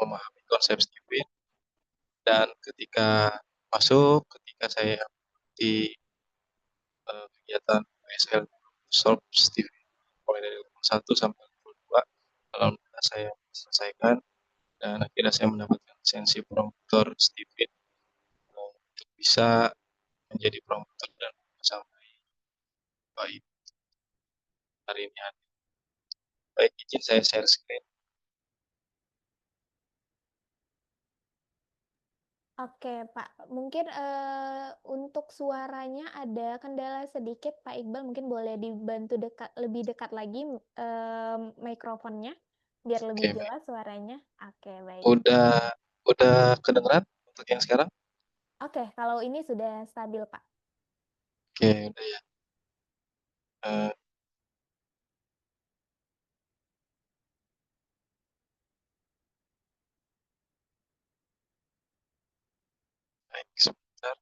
memahami konsep Steven, dan ketika saya di kegiatan PSL Solve Steven mulai dari level 1 sampai level 2, alhamdulillah saya selesaikan dan akhirnya saya mendapatkan lisensi promotor Steven untuk bisa menjadi promotor dan sampai baik hari ini. Baik, izin saya share screen. Oke, Pak. Mungkin untuk suaranya ada kendala sedikit, Pak Iqbal. Mungkin boleh dibantu lebih dekat lagi mikrofonnya, biar lebih Oke, baik. jelas suaranya. Oke, baik. Udah kedengeran untuk yang sekarang? Oke, kalau ini sudah stabil, Pak. Oke, udah ya. Eh, Baik, sebentar.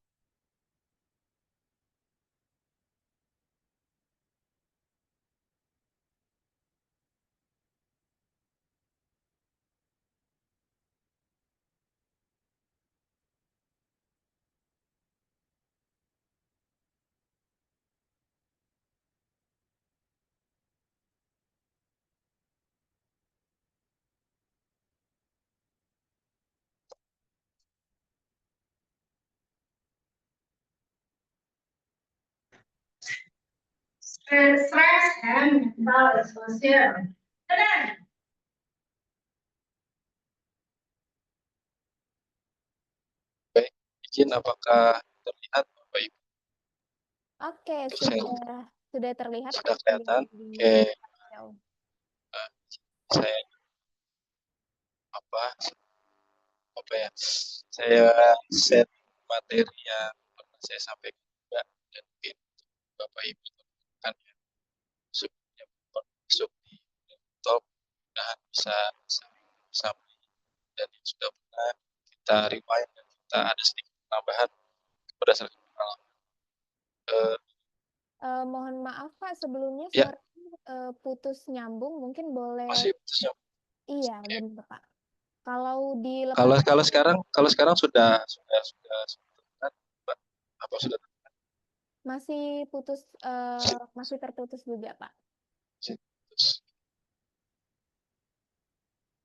Stress and mental exposure. Baik, izin apakah terlihat Bapak Ibu? Oke, Untuk saya sudah terlihat, Pak. sudah kelihatan. Oke, Di jauh. saya apa apa ya? Saya set materi yang pernah saya sampaikan juga, dan mungkin Bapak Ibu kan ya sebelumnya masuk di top, dan bisa sampai dan yang sudah pernah kita rewind dan kita ada sedikit penambahan berdasarkan pengalaman. Mohon maaf, Pak. Sebelumnya Ya, suara putus nyambung. Mungkin boleh. masih putusnya. Iya, Oke. benar, Pak. Kalau dilepas Kalau kalau sekarang sudah apa sudah masih putus, masih terputus juga, Pak. putus?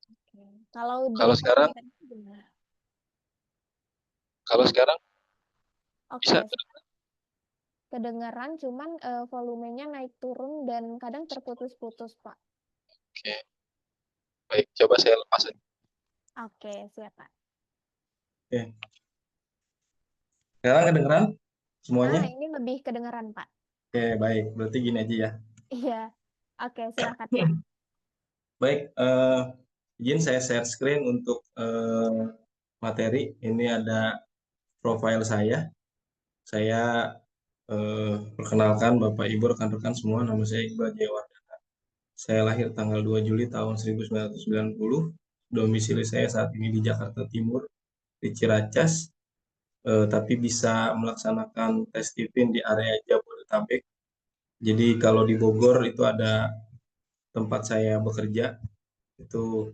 Oke. Kalau Kalau dilepas sekarang tadi gimana? kalau sekarang bisa. Oke, kedengaran, cuman volumenya naik turun dan kadang terputus-putus, Pak. Oke, baik, coba saya lepas aja. Oke, siap, Pak. Oke. Sekarang kedengeran semuanya? Nah, ini lebih kedengaran, Pak. Oke, baik. Berarti gini aja ya. Iya. Oke, silakan, Pak. Baik, izin saya share screen untuk materi. Ini ada profil saya. Saya perkenalkan Bapak Ibu rekan-rekan semua, nama saya Iqbal Jayawardana. Saya lahir tanggal 2 Juli tahun 1990. Domisili saya saat ini di Jakarta Timur, di Ciracas, tapi bisa melaksanakan tes Stipin di area Jabodetabek. Jadi kalau di Bogor itu ada tempat saya bekerja, itu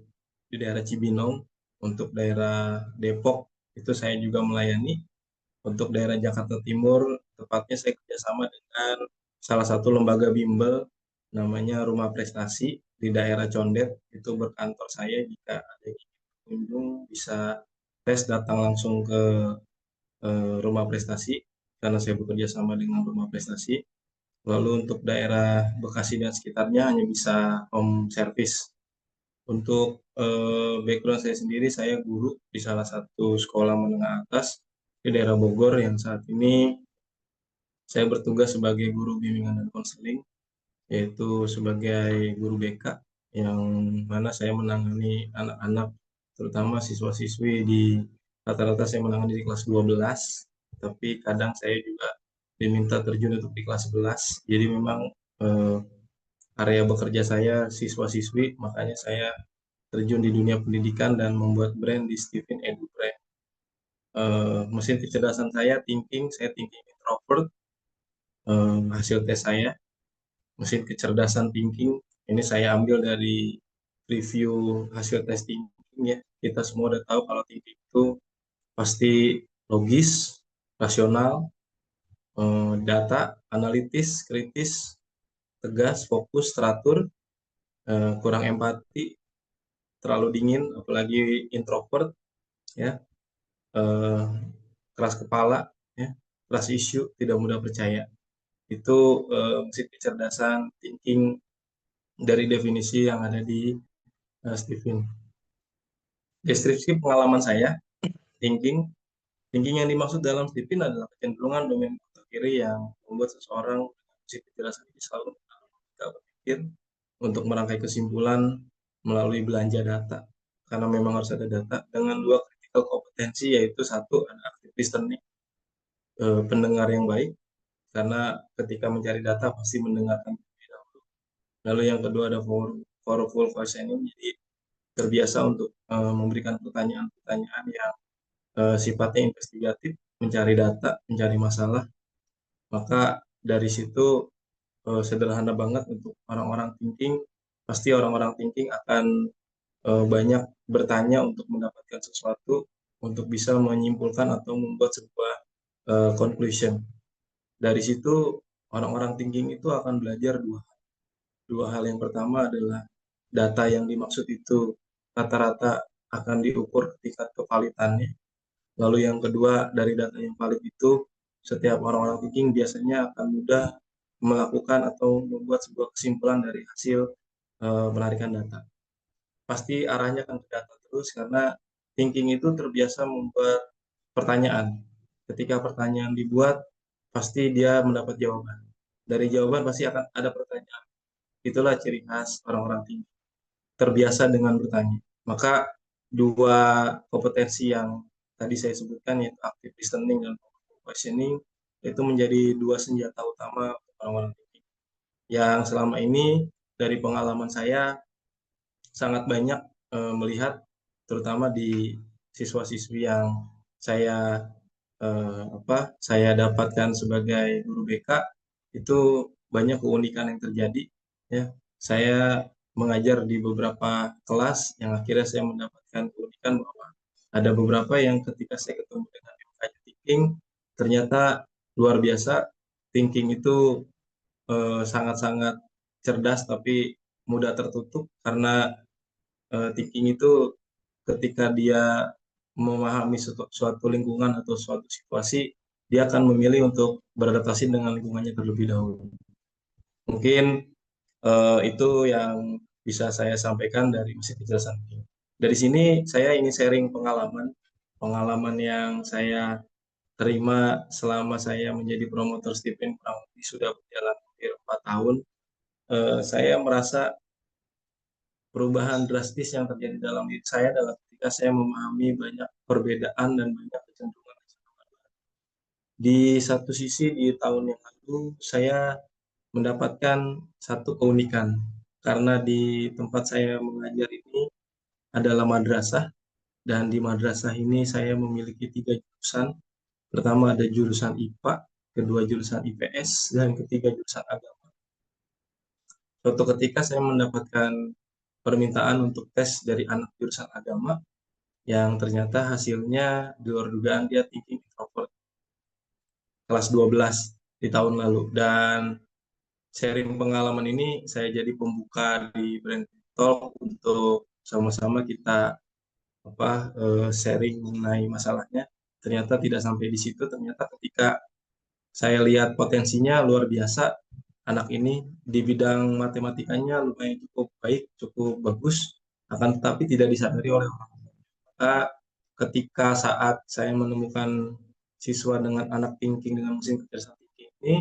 di daerah Cibinong. Untuk daerah Depok itu saya juga melayani. Untuk daerah Jakarta Timur, tepatnya saya kerjasama dengan salah satu lembaga bimbel namanya Rumah Prestasi di daerah Condet. Itu berkantor saya. Jika ada yang kunjung bisa tes datang langsung ke Rumah Prestasi karena saya bekerja sama dengan Rumah Prestasi. Lalu untuk daerah Bekasi dan sekitarnya hanya bisa home service. Untuk background saya sendiri, saya guru di salah satu sekolah menengah atas di daerah Bogor yang saat ini saya bertugas sebagai guru bimbingan dan konseling, yaitu sebagai guru BK, yang mana saya menangani anak-anak, terutama siswa-siswi di rata-rata saya menangani di kelas 12, tapi kadang saya juga diminta terjun untuk di kelas 11. Jadi memang eh, area bekerja saya siswa-siswi, makanya saya terjun di dunia pendidikan dan membuat brand di Steven Edu Brand. Mesin kecerdasan saya thinking introvert. Hasil tes saya, mesin kecerdasan thinking, ini saya ambil dari review hasil testing thinking ya. Kita semua udah tahu kalau thinking itu pasti logis, rasional, data, analitis, kritis, tegas, fokus, teratur, kurang empati, terlalu dingin, apalagi introvert, ya, eh, keras kepala, ya, keras isu, tidak mudah percaya. Itu mesti kecerdasan thinking dari definisi yang ada di Stephen. Deskripsi pengalaman saya, thinking. Thinking yang dimaksud dalam Stephen adalah kecenderungan domain otak kiri yang membuat seseorang mesti kejelasan ini selalu berpikir untuk merangkai kesimpulan melalui belanja data. Karena memang harus ada data dengan dua critical kompetensi, yaitu satu ada active listening, pendengar yang baik, karena ketika mencari data pasti mendengarkan terlebih dahulu. Lalu yang kedua ada powerful questioning, jadi terbiasa untuk memberikan pertanyaan-pertanyaan yang sifatnya investigatif, mencari data, mencari masalah. Maka dari situ sederhana banget untuk orang-orang thinking, pasti orang-orang thinking akan banyak bertanya untuk mendapatkan sesuatu, untuk bisa menyimpulkan atau membuat sebuah conclusion. Dari situ orang-orang thinking itu akan belajar dua hal. Yang pertama adalah data yang dimaksud itu rata-rata akan diukur tingkat kevalitannya. Lalu yang kedua, dari data yang valid itu, setiap orang-orang thinking biasanya akan mudah melakukan atau membuat sebuah kesimpulan dari hasil penarikan data. Pasti arahnya akan ke data terus, karena thinking itu terbiasa membuat pertanyaan. Ketika pertanyaan dibuat, pasti dia mendapat jawaban. Dari jawaban pasti akan ada pertanyaan. Itulah ciri khas orang-orang thinking, terbiasa dengan bertanya. Maka dua kompetensi yang tadi saya sebutkan, yaitu active listening dan questioning, itu menjadi dua senjata utama orang-orang thinking. Yang selama ini dari pengalaman saya sangat banyak melihat, terutama di siswa-siswi yang saya saya dapatkan sebagai guru BK, itu banyak keunikan yang terjadi. Ya, saya mengajar di beberapa kelas yang akhirnya saya mendapatkan keunikan bahwa ada beberapa yang ketika saya ketemu dengan MK thinking, ternyata luar biasa. Thinking itu sangat-sangat cerdas tapi mudah tertutup, karena thinking itu ketika dia memahami suatu lingkungan atau suatu situasi, dia akan memilih untuk beradaptasi dengan lingkungannya terlebih dahulu. Mungkin itu yang bisa saya sampaikan dari Mesin Kejelasan. Dari sini saya ingin sharing pengalaman yang saya terima selama saya menjadi promotor Stipend, kurang lebih sudah berjalan hampir 4 tahun. Saya merasa perubahan drastis yang terjadi dalam diri saya adalah ketika saya memahami banyak perbedaan dan banyak kecenderungan. Di satu sisi di tahun yang lalu saya mendapatkan satu keunikan, karena di tempat saya mengajar ini adalah madrasah, dan di madrasah ini saya memiliki 3 jurusan. Pertama ada jurusan IPA, kedua jurusan IPS, dan ketiga jurusan agama. Suatu ketika saya mendapatkan permintaan untuk tes dari anak jurusan agama, yang ternyata hasilnya di luar dugaan, dia thinking introvert, kelas 12 di tahun lalu. Dan sharing pengalaman ini saya jadi pembuka di Brand Talk untuk sama-sama kita sharing mengenai masalahnya. Ternyata tidak sampai di situ, ternyata ketika saya lihat potensinya luar biasa, anak ini di bidang matematikanya lumayan cukup baik, cukup bagus, akan tetapi tidak disadari oleh orang. Maka ketika saat saya menemukan siswa dengan anak thinking dengan mesin kecerdasan thinking ini,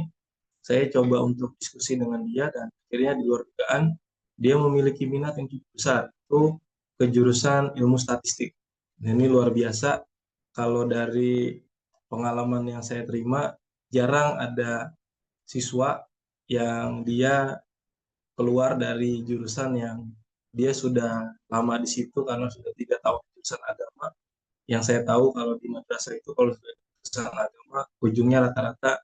saya coba untuk diskusi dengan dia, dan akhirnya di luar dugaan dia memiliki minat yang cukup besar, itu ke jurusan ilmu statistik. Nah, ini luar biasa. Kalau dari pengalaman yang saya terima, jarang ada siswa yang dia keluar dari jurusan yang dia sudah lama di situ karena sudah 3 tahun jurusan agama. Yang saya tahu kalau di madrasah itu kalau sudah jurusan agama, ujungnya rata-rata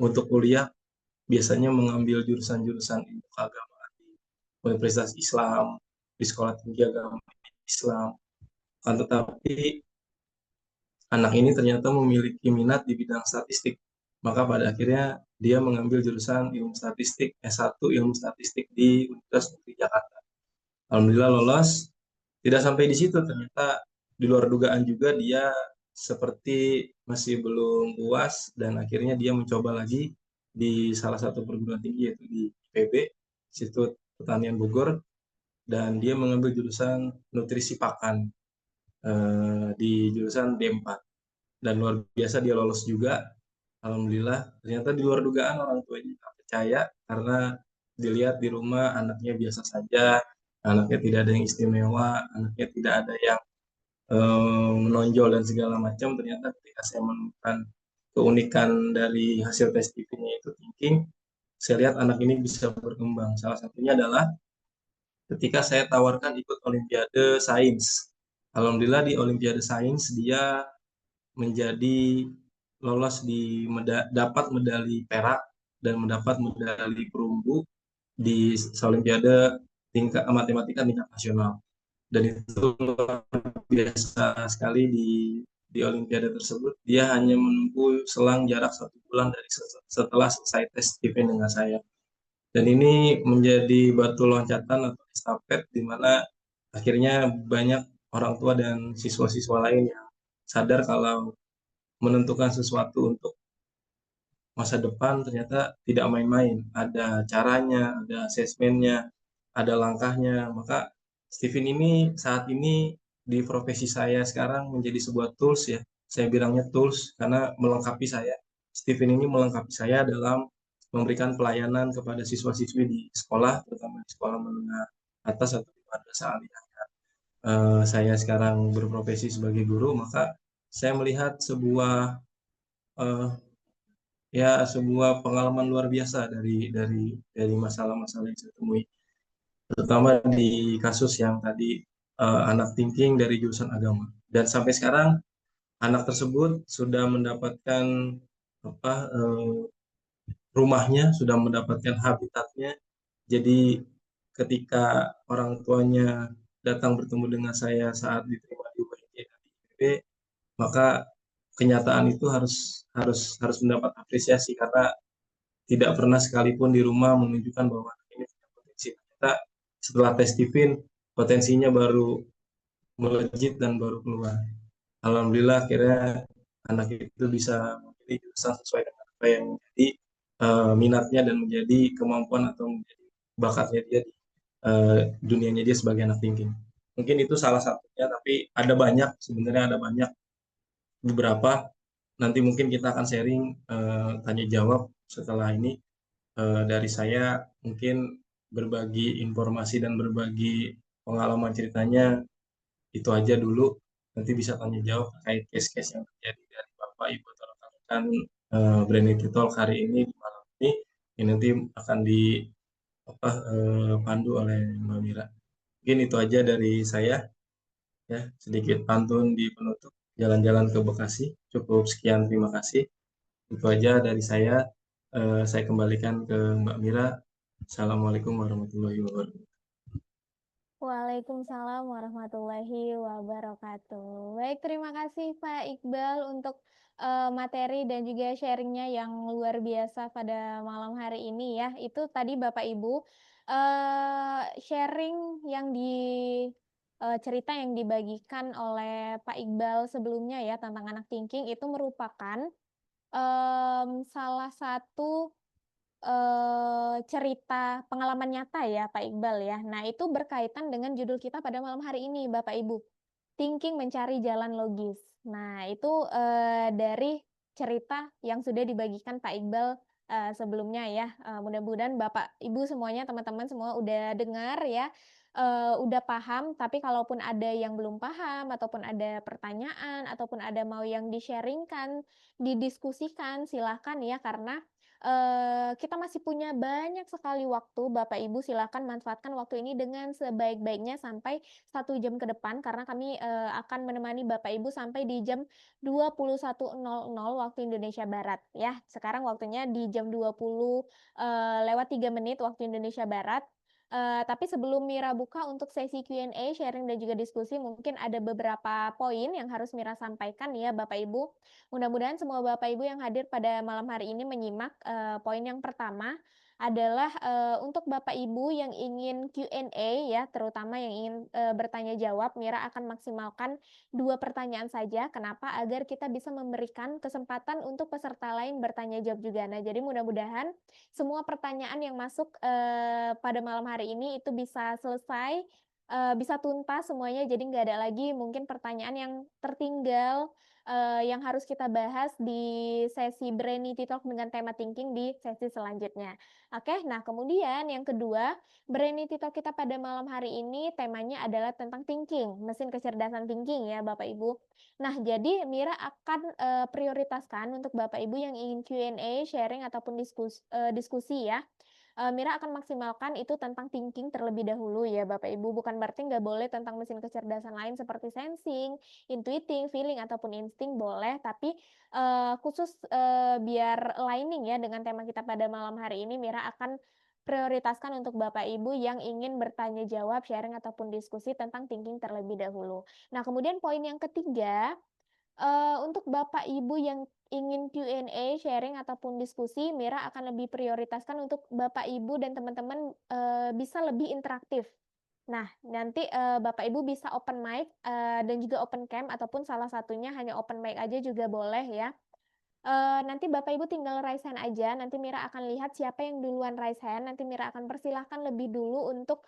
untuk kuliah biasanya mengambil jurusan-jurusan ilmu keagamaan di Universitas Islam, di sekolah tinggi agama Islam. Akan tetapi anak ini ternyata memiliki minat di bidang statistik. Maka pada akhirnya dia mengambil jurusan ilmu statistik S1 ilmu statistik di Universitas Negeri Jakarta. Alhamdulillah lolos. Tidak sampai di situ, ternyata di luar dugaan juga dia seperti masih belum puas dan akhirnya dia mencoba lagi di salah satu perguruan tinggi yaitu di IPB, Institut Pertanian Bogor, dan dia mengambil jurusan nutrisi pakan di jurusan D4 dan luar biasa dia lolos juga. Alhamdulillah, ternyata di luar dugaan orang tuanya tak percaya karena dilihat di rumah anaknya biasa saja, anaknya tidak ada yang istimewa, anaknya tidak ada yang menonjol dan segala macam. Ternyata ketika saya menemukan keunikan dari hasil tes TV-nya itu thinking, saya lihat anak ini bisa berkembang. Salah satunya adalah ketika saya tawarkan ikut Olimpiade Sains. Alhamdulillah di Olimpiade Sains dia menjadi lolos di dapat medali perak dan mendapat medali perunggu di Olimpiade tingkat matematika tingkat nasional. Dan itu luar biasa sekali di Olimpiade tersebut. Dia hanya menempuh selang jarak 1 bulan dari setelah selesai tes TV dengan saya. Dan ini menjadi batu loncatan atau estafet di mana akhirnya banyak orang tua dan siswa-siswa lain yang sadar kalau menentukan sesuatu untuk masa depan ternyata tidak main-main. Ada caranya, ada asesmennya, ada langkahnya. Maka Steven ini saat ini di profesi saya sekarang menjadi sebuah tools ya. Saya bilangnya tools karena melengkapi saya. Steven ini melengkapi saya dalam memberikan pelayanan kepada siswa-siswi di sekolah, terutama di sekolah menengah atas atau di madrasah aliyah. Saya sekarang berprofesi sebagai guru, maka saya melihat eh, sebuah pengalaman luar biasa dari masalah-masalah yang saya temui, terutama di kasus yang tadi anak thinking dari jurusan agama. Dan sampai sekarang anak tersebut sudah mendapatkan apa rumahnya, sudah mendapatkan habitatnya. Jadi ketika orang tuanya datang bertemu dengan saya saat diterima di UNJ dan di IPB, maka kenyataan itu harus harus harus mendapat apresiasi karena tidak pernah sekalipun di rumah menunjukkan bahwa anak ini punya potensi. Ternyata setelah tes Stephen, potensinya baru melejit dan baru keluar. Alhamdulillah akhirnya anak itu bisa memilih jurusan sesuai dengan apa yang menjadi minatnya dan menjadi kemampuan atau menjadi bakatnya dia di dunianya dia sebagai anak thinking. Mungkin itu salah satunya, tapi ada banyak, sebenarnya ada banyak beberapa. Nanti mungkin kita akan sharing tanya jawab setelah ini. Dari saya mungkin berbagi informasi dan berbagi pengalaman ceritanya itu aja dulu. Nanti bisa tanya jawab terkait case-case yang terjadi dari Bapak Ibu atau rekan-rekan Brainity Talk hari ini di malam ini. Ini nanti akan dipandu oleh Mbak Mira. Mungkin itu aja dari saya ya, sedikit pantun di penutup jalan-jalan ke Bekasi. Cukup sekian, terima kasih. Itu aja dari saya. Saya kembalikan ke Mbak Mira. Assalamualaikum warahmatullahi wabarakatuh. Waalaikumsalam warahmatullahi wabarakatuh. Baik, terima kasih Pak Iqbal untuk materi dan juga sharingnya yang luar biasa pada malam hari ini ya. Itu tadi Bapak Ibu sharing yang cerita yang dibagikan oleh Pak Iqbal sebelumnya ya tentang anak thinking itu merupakan salah satu cerita pengalaman nyata ya Pak Iqbal ya. Nah, itu berkaitan dengan judul kita pada malam hari ini Bapak Ibu. Thinking mencari jalan logis. Nah, itu dari cerita yang sudah dibagikan Pak Iqbal sebelumnya ya. Mudah-mudahan Bapak Ibu semuanya teman-teman semua udah dengar ya. Udah paham, tapi kalaupun ada yang belum paham ataupun ada pertanyaan ataupun ada mau yang di-sharingkan, didiskusikan, silahkan ya karena kita masih punya banyak sekali waktu, Bapak Ibu silakan manfaatkan waktu ini dengan sebaik-baiknya sampai 1 jam ke depan karena kami akan menemani Bapak Ibu sampai di jam 21.00 waktu Indonesia Barat ya. Sekarang waktunya di jam 20 lewat 3 menit waktu Indonesia Barat. Tapi sebelum Mira buka untuk sesi Q&A, sharing dan juga diskusi, mungkin ada beberapa poin yang harus Mira sampaikan ya Bapak Ibu. Mudah-mudahan semua Bapak Ibu yang hadir pada malam hari ini menyimak. Poin yang pertama adalah untuk Bapak Ibu yang ingin Q&A ya, terutama yang ingin bertanya jawab, Mira akan maksimalkan 2 pertanyaan saja. Kenapa? Agar kita bisa memberikan kesempatan untuk peserta lain bertanya jawab juga. Nah, jadi mudah-mudahan semua pertanyaan yang masuk pada malam hari ini itu bisa selesai, bisa tuntas semuanya, jadi nggak ada lagi mungkin pertanyaan yang tertinggal, yang harus kita bahas di sesi Brainity Talk dengan tema thinking di sesi selanjutnya. Oke, nah kemudian yang kedua, Brainity Talk kita pada malam hari ini temanya adalah tentang thinking, mesin kecerdasan thinking ya Bapak Ibu. Nah, jadi Mira akan prioritaskan untuk Bapak Ibu yang ingin Q&A, sharing ataupun diskusi ya. Mira akan maksimalkan itu tentang thinking terlebih dahulu ya Bapak Ibu. Bukan berarti nggak boleh tentang mesin kecerdasan lain seperti sensing, intuiting, feeling ataupun insting boleh, tapi khusus biar aligning ya dengan tema kita pada malam hari ini, Mira akan prioritaskan untuk Bapak Ibu yang ingin bertanya jawab, sharing ataupun diskusi tentang thinking terlebih dahulu. Nah, kemudian poin yang ketiga, untuk Bapak Ibu yang ingin Q&A, sharing ataupun diskusi, Mira akan lebih prioritaskan untuk Bapak Ibu dan teman-teman, bisa lebih interaktif. Nah, nanti, Bapak Ibu bisa open mic, dan juga open cam ataupun salah satunya hanya open mic aja juga boleh ya. Nanti Bapak Ibu tinggal raise hand aja, nanti Mira akan lihat siapa yang duluan raise hand, nanti Mira akan persilahkan lebih dulu untuk,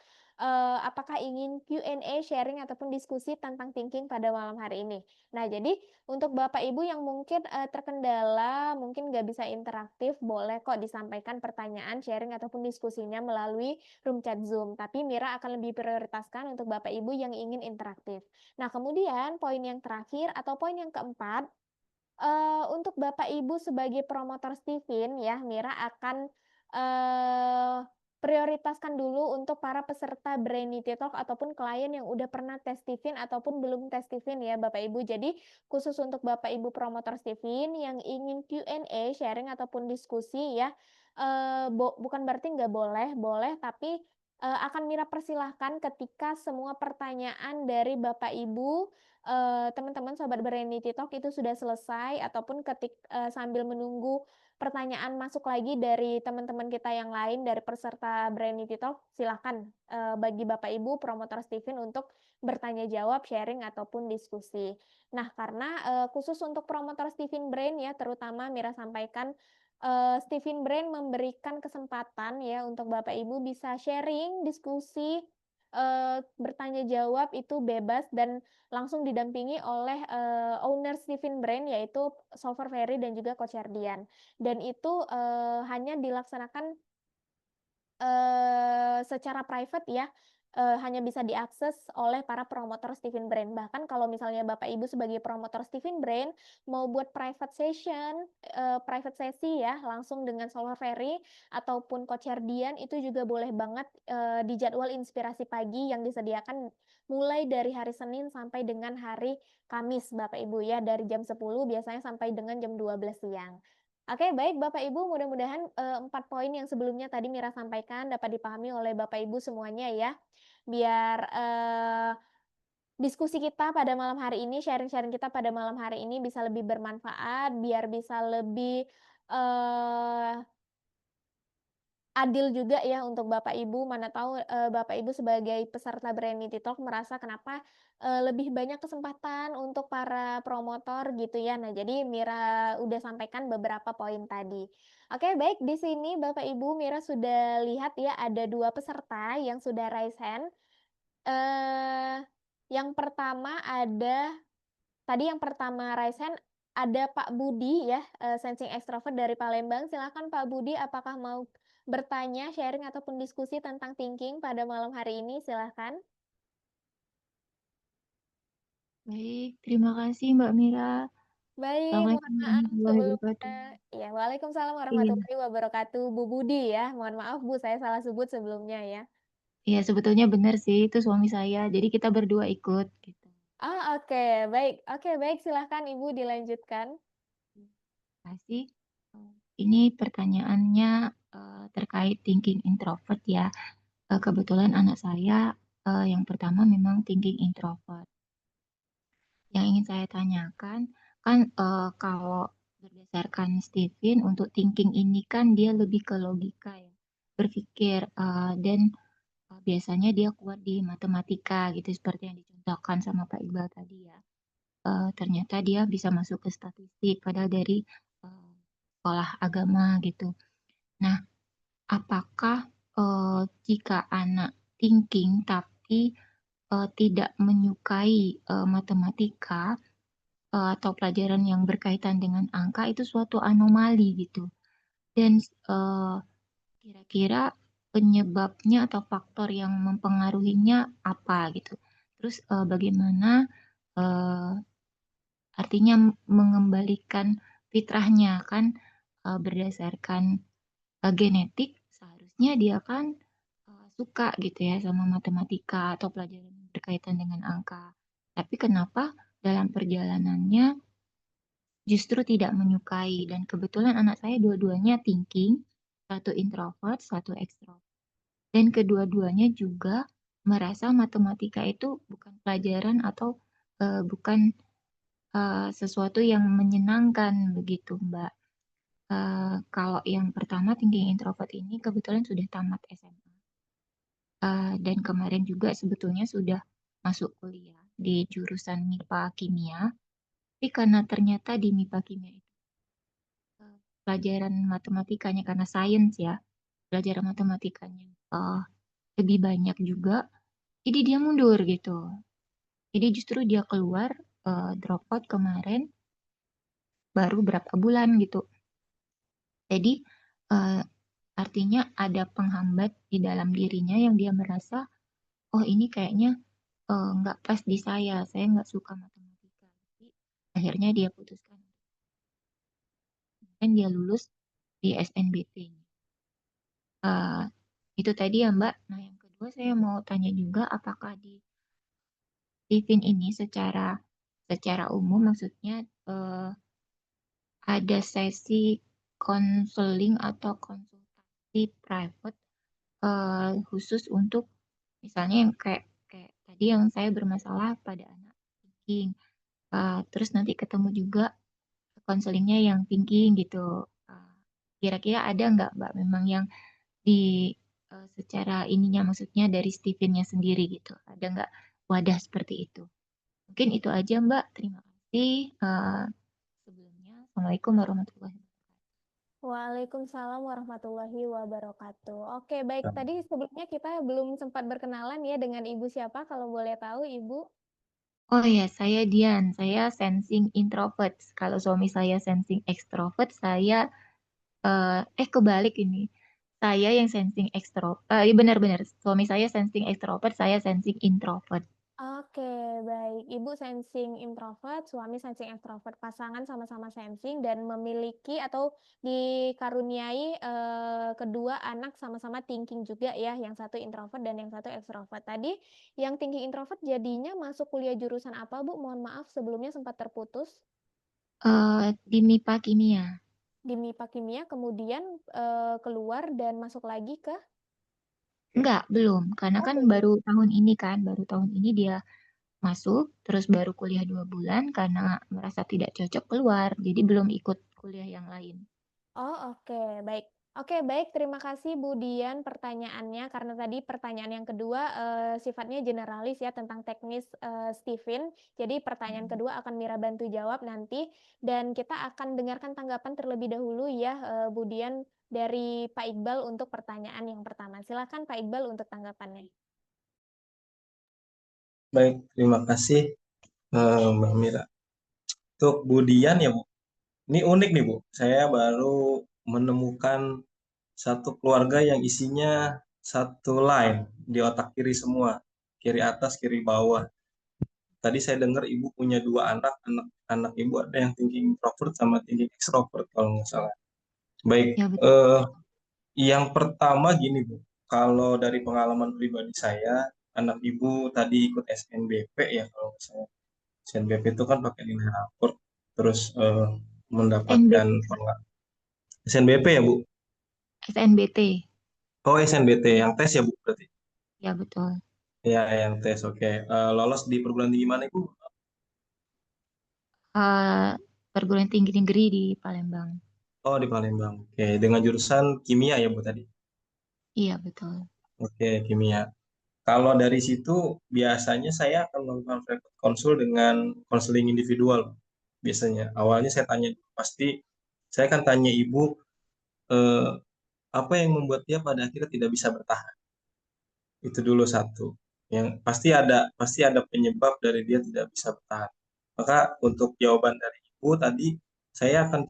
apakah ingin Q&A, sharing, ataupun diskusi tentang thinking pada malam hari ini. Nah, jadi untuk Bapak Ibu yang mungkin, terkendala, mungkin nggak bisa interaktif, boleh kok disampaikan pertanyaan, sharing, ataupun diskusinya melalui room chat Zoom, tapi Mira akan lebih prioritaskan untuk Bapak Ibu yang ingin interaktif. Nah, kemudian poin yang terakhir atau poin yang keempat, untuk Bapak Ibu sebagai promotor Stephen ya, Mira akan, prioritaskan dulu untuk para peserta Brainity Talk ataupun klien yang udah pernah tes Stephen ataupun belum tes Stephen ya Bapak Ibu. Jadi khusus untuk Bapak Ibu promotor Stephen yang ingin Q&A, sharing ataupun diskusi ya, bukan berarti nggak boleh, boleh, tapi, akan Mira persilahkan ketika semua pertanyaan dari Bapak Ibu, teman-teman sobat Brainity Talk itu sudah selesai ataupun sambil menunggu pertanyaan masuk lagi dari teman-teman kita yang lain dari peserta Brainity Talk, silahkan bagi Bapak Ibu promotor Stephen untuk bertanya jawab, sharing ataupun diskusi. Nah, karena khusus untuk promotor Stephen Brain ya, terutama Mira sampaikan Stephen Brain memberikan kesempatan ya untuk Bapak Ibu bisa sharing, diskusi, bertanya jawab itu bebas dan langsung didampingi oleh, owner Stephen Brain yaitu Solver Ferry dan juga Coach Herdian. Dan itu, hanya dilaksanakan secara private ya, hanya bisa diakses oleh para promotor Stephen Brand. Bahkan kalau misalnya Bapak Ibu sebagai promotor Stephen Brand mau buat private session, private sesi ya, langsung dengan Solver Ferry ataupun Coach Herdian itu juga boleh banget, di jadwal inspirasi pagi yang disediakan mulai dari hari Senin sampai dengan hari Kamis Bapak Ibu ya, dari jam 10 biasanya sampai dengan jam 12 siang. Oke, baik Bapak Ibu, mudah-mudahan 4 poin yang sebelumnya tadi Mira sampaikan dapat dipahami oleh Bapak Ibu semuanya ya. Biar diskusi kita pada malam hari ini, sharing-sharing kita pada malam hari ini bisa lebih bermanfaat, biar bisa lebih eh, adil juga ya untuk Bapak Ibu, mana tahu, Bapak Ibu sebagai peserta Brainity Talk merasa kenapa, lebih banyak kesempatan untuk para promotor gitu ya. Nah, jadi Mira udah sampaikan beberapa poin tadi. Oke, baik di sini Bapak Ibu, Mira sudah lihat ya ada 2 peserta yang sudah raise hand. Eee, yang pertama ada Tadi yang pertama raise hand ada Pak Budi ya, sensing extrovert dari Palembang. Silakan Pak Budi, apakah mau bertanya, sharing ataupun diskusi tentang thinking pada malam hari ini? Silahkan. Baik, terima kasih Mbak Mira. Baik, mohon Assalamualaikum maaf warahmatullahi wabarakatuh. sebelumnya. Ya, waalaikumsalam Iya, warahmatullahi wabarakatuh, Bu Budi ya. Mohon maaf Bu, saya salah sebut sebelumnya ya. iya sebetulnya benar sih itu suami saya. Jadi kita berdua ikut gitu. Oh, oke, baik. Oke, baik, silahkan Ibu dilanjutkan. Terima kasih. Ini pertanyaannya terkait thinking introvert ya. kebetulan anak saya yang pertama memang thinking introvert. Yang ingin saya tanyakan, kan kalau berdasarkan Stephen, untuk thinking ini kan dia lebih ke logika ya, berpikir dan biasanya dia kuat di matematika gitu, seperti yang dicontohkan sama Pak Iqbal tadi ya. Ternyata dia bisa masuk ke statistik, padahal dari eh, sekolah agama gitu. Nah, apakah jika anak thinking tapi tidak menyukai matematika atau pelajaran yang berkaitan dengan angka itu suatu anomali gitu. Dan eh, kira-kira penyebabnya atau faktor yang mempengaruhinya apa gitu. Terus bagaimana eh, artinya mengembalikan fitrahnya kan berdasarkan genetik seharusnya dia kan suka gitu ya sama matematika atau pelajaran yang berkaitan dengan angka. Tapi kenapa dalam perjalanannya justru tidak menyukai dan kebetulan anak saya dua-duanya thinking, satu introvert, satu extrovert. Dan kedua-duanya juga merasa matematika itu bukan pelajaran atau bukan sesuatu yang menyenangkan begitu, Mbak. Kalau yang pertama thinking introvert ini kebetulan sudah tamat SMA. Dan kemarin juga sebetulnya sudah masuk kuliah di jurusan MIPA Kimia. Tapi karena ternyata di MIPA Kimia itu pelajaran matematikanya karena sains ya, pelajaran matematikanya lebih banyak juga, jadi dia mundur gitu. Jadi justru dia keluar drop out kemarin baru berapa bulan gitu. Jadi eh, artinya ada penghambat di dalam dirinya yang dia merasa, oh ini kayaknya nggak pas di saya nggak suka matematika. Jadi akhirnya dia putuskan dan dia lulus di SNBT. Eh, itu tadi ya Mbak. Nah yang kedua saya mau tanya juga apakah di Livin ini secara umum maksudnya eh, ada sesi konseling atau konsultasi private khusus untuk misalnya yang kayak kayak tadi yang saya bermasalah pada anak thinking. Terus nanti ketemu juga konselingnya yang thinking gitu. Eh, Kira-kira ada nggak Mbak memang yang di secara ininya maksudnya dari Stevennya sendiri gitu. Ada nggak wadah seperti itu? Mungkin itu aja Mbak. Terima kasih. Sebelumnya, Assalamualaikum warahmatullahi wabarakatuh. Waalaikumsalam warahmatullahi wabarakatuh. Oke, baik. Tadi sebelumnya kita belum sempat berkenalan ya dengan Ibu siapa, kalau boleh tahu Ibu. Oh ya, saya Dian. Saya sensing introvert. Kalau suami saya sensing extrovert, saya kebalik ini. Saya yang sensing extrovert. Iya benar-benar. Suami saya sensing extrovert, saya sensing introvert. Oke, baik. Ibu sensing introvert, suami sensing extrovert. Pasangan sama-sama sensing dan memiliki atau dikaruniai kedua anak sama-sama thinking juga ya. Yang satu introvert dan yang satu extrovert. Tadi yang thinking introvert jadinya masuk kuliah jurusan apa, Bu? Mohon maaf sebelumnya sempat terputus. Di MIPA Kimia. Di MIPA Kimia, kemudian keluar dan masuk lagi ke... Enggak, belum. Karena Oh, kan belum. baru tahun ini dia masuk, terus baru kuliah 2 bulan karena merasa tidak cocok keluar. Jadi belum ikut kuliah yang lain. Oh, oke, baik. Oke, baik. Terima kasih Bu Dian pertanyaannya karena tadi pertanyaan yang kedua sifatnya generalis ya tentang teknis Steven. Jadi pertanyaan kedua akan Mira bantu jawab nanti dan kita akan dengarkan tanggapan terlebih dahulu ya Bu Dian dari Pak Iqbal untuk pertanyaan yang pertama. Silakan Pak Iqbal untuk tanggapannya. Baik, terima kasih Mbak Mira. Untuk Budian ya Bu, ini unik nih Bu. Saya baru menemukan satu keluarga yang isinya satu line di otak kiri semua, kiri atas, kiri bawah. Tadi saya dengar Ibu punya dua anak, anak Ibu ada yang thinking introvert sama thinking extrovert kalau nggak salah. Baik, Ya, betul. yang pertama gini Bu, kalau dari pengalaman pribadi saya, anak Ibu tadi ikut SNBP ya kalau nggak salah. SNBP itu kan pakai nilai rapor, terus SNB, mendapatkan SNBP ya Bu? SNBT. Oh SNBT yang tes ya Bu berarti. Ya betul. Ya, yang tes, oke. Lolos di perguruan tinggi mana, Ibu? Eh, Perguruan tinggi negeri di Palembang. Oh, di Palembang. Oke, dengan jurusan kimia ya, Bu, tadi? Iya betul. Oke, kimia. Kalau dari situ, biasanya saya akan melakukan private konsul dengan konseling individual. Biasanya, awalnya saya tanya, pasti saya akan tanya ibu, eh, apa yang membuat dia pada akhirnya tidak bisa bertahan. Itu dulu satu. Yang pasti ada penyebab dari dia tidak bisa bertahan. Maka untuk jawaban dari ibu tadi, saya akan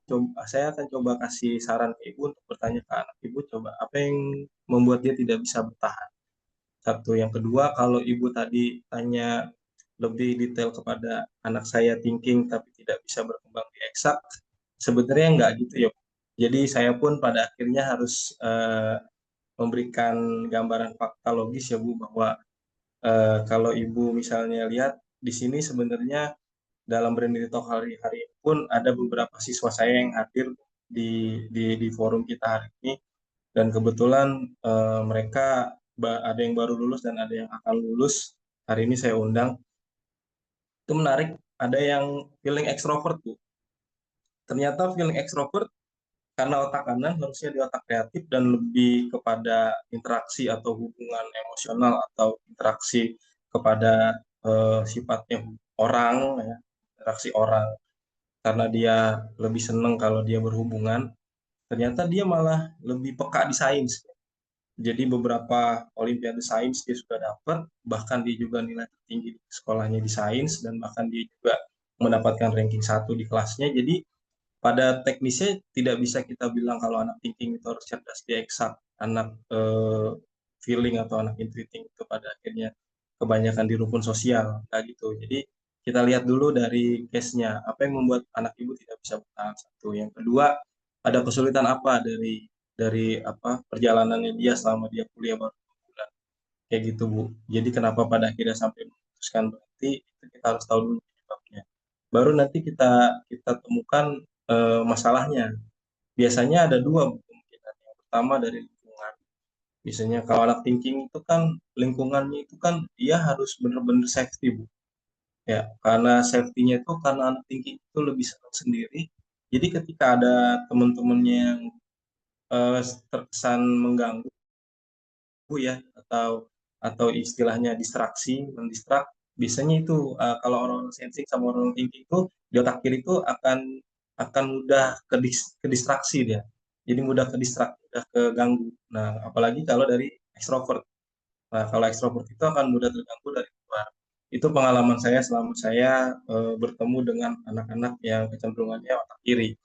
coba kasih saran ke ibu untuk bertanya ke anak ibu, coba apa yang membuat dia tidak bisa bertahan. Satu. Yang kedua, kalau ibu tadi tanya lebih detail kepada anak saya thinking tapi tidak bisa berkembang di eksak, sebenarnya enggak gitu ya. Jadi saya pun pada akhirnya harus memberikan gambaran fakta logis ya Bu, bahwa kalau ibu misalnya lihat di sini sebenarnya dalam Branding Talk hari-hari pun ada beberapa siswa saya yang hadir di forum kita hari ini, dan kebetulan mereka ada yang baru lulus dan ada yang akan lulus. Hari ini saya undang. Itu menarik, ada yang feeling extrovert, Bu. Ternyata feeling extrovert karena otak kanan harusnya di otak kreatif dan lebih kepada interaksi atau hubungan emosional atau interaksi kepada sifatnya orang, ya, interaksi orang. Karena dia lebih senang kalau dia berhubungan, ternyata dia malah lebih peka di sains. Jadi beberapa olimpiade sains dia sudah dapat, bahkan dia juga nilai tertinggi di sekolahnya di sains, dan bahkan dia juga mendapatkan ranking 1 di kelasnya. Jadi pada teknisnya tidak bisa kita bilang kalau anak thinking itu harus cerdas di eksak, anak feeling atau anak intuiting itu pada akhirnya kebanyakan di rukun sosial, kayak gitu. Jadi kita lihat dulu dari case-nya, apa yang membuat anak ibu tidak bisa bertahan, satu. Yang kedua, ada kesulitan apa dari apa perjalanannya dia selama dia kuliah baru 2 bulan, kayak gitu Bu. Jadi kenapa pada akhirnya sampai memutuskan berhenti, itu kita harus tahu dulu penyebabnya. Baru nanti kita kita temukan masalahnya. Biasanya ada dua kemungkinan. Yang pertama dari lingkungan. Biasanya kalau anak thinking itu kan lingkungannya itu kan dia harus benar-benar safety, Bu. Ya, karena safety-nya itu karena anak thinking itu lebih senang sendiri. Jadi ketika ada teman-temannya yang terkesan mengganggu ya, atau istilahnya distraksi, mendistrak, biasanya itu kalau orang sensing sama orang thinking itu di otak kiri itu akan mudah ke dia. Jadi mudah ke distrak, mudah keganggu. Nah, apalagi kalau dari ekstrovert. Nah, kalau ekstrovert itu akan mudah terganggu dari luar. Itu pengalaman saya selama saya bertemu dengan anak-anak yang kecenderungannya otak kiri.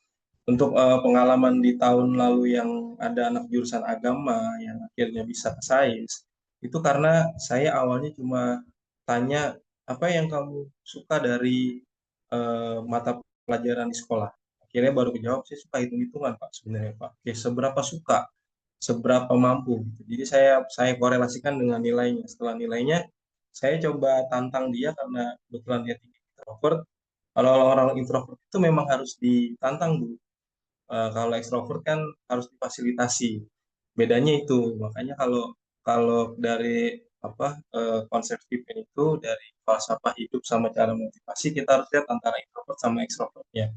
Untuk pengalaman di tahun lalu yang ada anak jurusan agama yang akhirnya bisa ke sains, itu karena saya awalnya cuma tanya, apa yang kamu suka dari mata pelajaran di sekolah? Akhirnya baru kejawab, saya suka hitung-hitungan Pak sebenarnya Pak. Oke, seberapa suka, seberapa mampu, gitu. Jadi saya korelasikan dengan nilainya. Setelah nilainya, saya coba tantang dia karena kebetulan dia tinggi introvert. Kalau orang-orang introvert itu memang harus ditantang Bu. Kalau ekstrovert kan harus difasilitasi. Bedanya itu. Makanya kalau kalau dari apa konsep Stephen itu dari falsafah hidup sama cara motivasi, kita harus lihat antara introvert sama ekstrovertnya.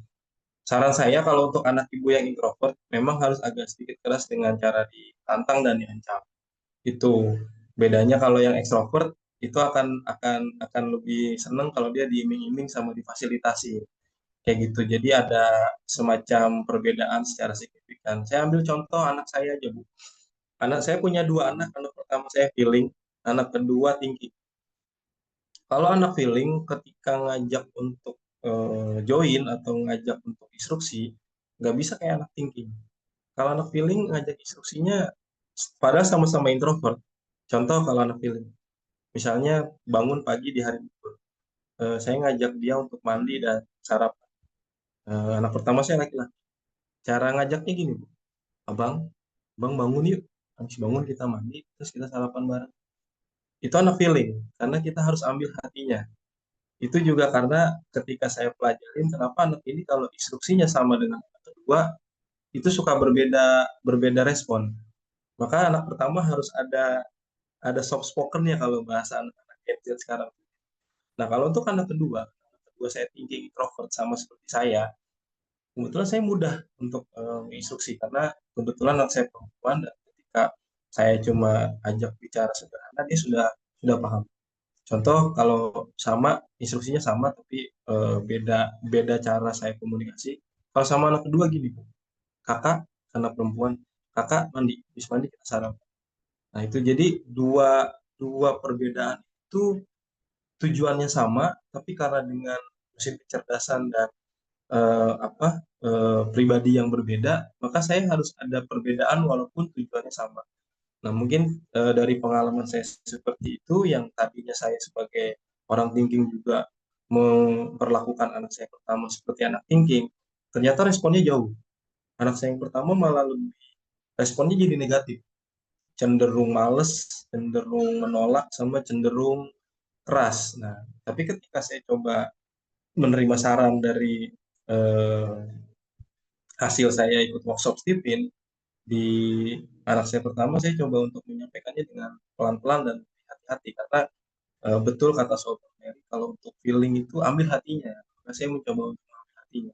Saran saya kalau untuk anak ibu yang introvert memang harus agak sedikit keras dengan cara ditantang dan diancam. Itu bedanya. Kalau yang ekstrovert itu akan lebih senang kalau dia diiming-iming sama difasilitasi, kayak gitu. Jadi ada semacam perbedaan secara signifikan. Saya ambil contoh anak saya aja Bu. Anak saya punya dua anak pertama saya feeling, anak kedua tinggi. Kalau anak feeling ketika ngajak untuk join atau ngajak untuk instruksi, nggak bisa kayak anak thinking. Kalau anak feeling ngajak instruksinya, padahal sama-sama introvert. Contoh kalau anak feeling, misalnya bangun pagi di hari libur, saya ngajak dia untuk mandi dan sarapan. Anak pertama saya laki-laki. Cara ngajaknya gini, Bu. Abang, Bang bangun yuk. Habis bangun kita mandi, terus kita sarapan bareng. Itu anak feeling, karena kita harus ambil hatinya. Itu juga karena ketika saya pelajarin kenapa anak ini kalau instruksinya sama dengan anak kedua, itu suka berbeda berbeda respon. Maka anak pertama harus ada ada soft spoken ya kalau bahasa anak-anak Gen Z sekarang. Nah, kalau untuk anak kedua saya thinking introvert sama seperti saya, kebetulan saya mudah untuk menginstruksi karena kebetulan anak saya perempuan dan ketika saya cuma ajak bicara sederhana dia sudah paham. Contoh kalau sama instruksinya sama tapi beda beda cara saya komunikasi. Kalau sama anak kedua gini, Bu. Kakak karena perempuan, kakak mandi, habis mandi kita sarapan. Nah, itu jadi dua dua perbedaan itu tujuannya sama, tapi karena dengan mesin kecerdasan dan pribadi yang berbeda, maka saya harus ada perbedaan walaupun tujuannya sama. Nah, mungkin dari pengalaman saya seperti itu, yang tadinya saya sebagai orang thinking juga memperlakukan anak saya pertama seperti anak thinking, ternyata responnya jauh. Anak saya yang pertama malah lebih responnya jadi negatif, cenderung males, cenderung menolak, sama cenderung keras. Nah, tapi ketika saya coba menerima saran dari eh, hasil saya ikut workshop Stephen di anak saya pertama, saya coba untuk menyampaikannya dengan pelan-pelan dan hati-hati karena betul kata Sobat Mary, kalau untuk feeling itu ambil hatinya. Nah, saya mencoba untuk mengambil hatinya.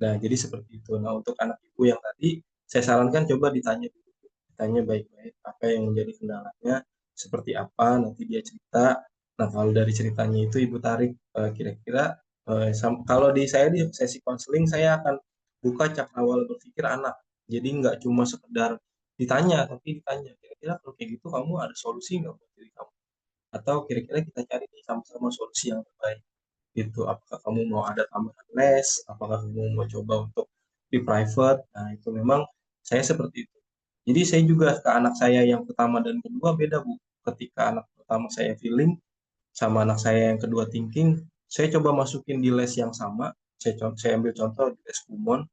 Nah, jadi seperti itu. Nah, untuk anak ibu yang tadi, saya sarankan coba ditanya dulu. Ditanya baik-baik apa yang menjadi kendalanya, seperti apa, nanti dia cerita. Nah, kalau dari ceritanya itu ibu tarik kira-kira, kalau di saya di sesi konseling, saya akan buka cakrawala berpikir anak. Jadi nggak cuma sekedar ditanya, tapi ditanya, kira-kira kalau kayak gitu kamu ada solusi nggak buat diri kamu? Atau kira-kira kita cari nih sama-sama solusi yang terbaik gitu. Apakah kamu mau ada tambahan les, apakah kamu mau coba untuk di private. Nah, itu memang saya seperti itu. Jadi saya juga ke anak saya yang pertama dan kedua beda, Bu. Ketika anak pertama saya feeling sama anak saya yang kedua thinking, saya coba masukin di les yang sama. Saya ambil contoh di les Kumon.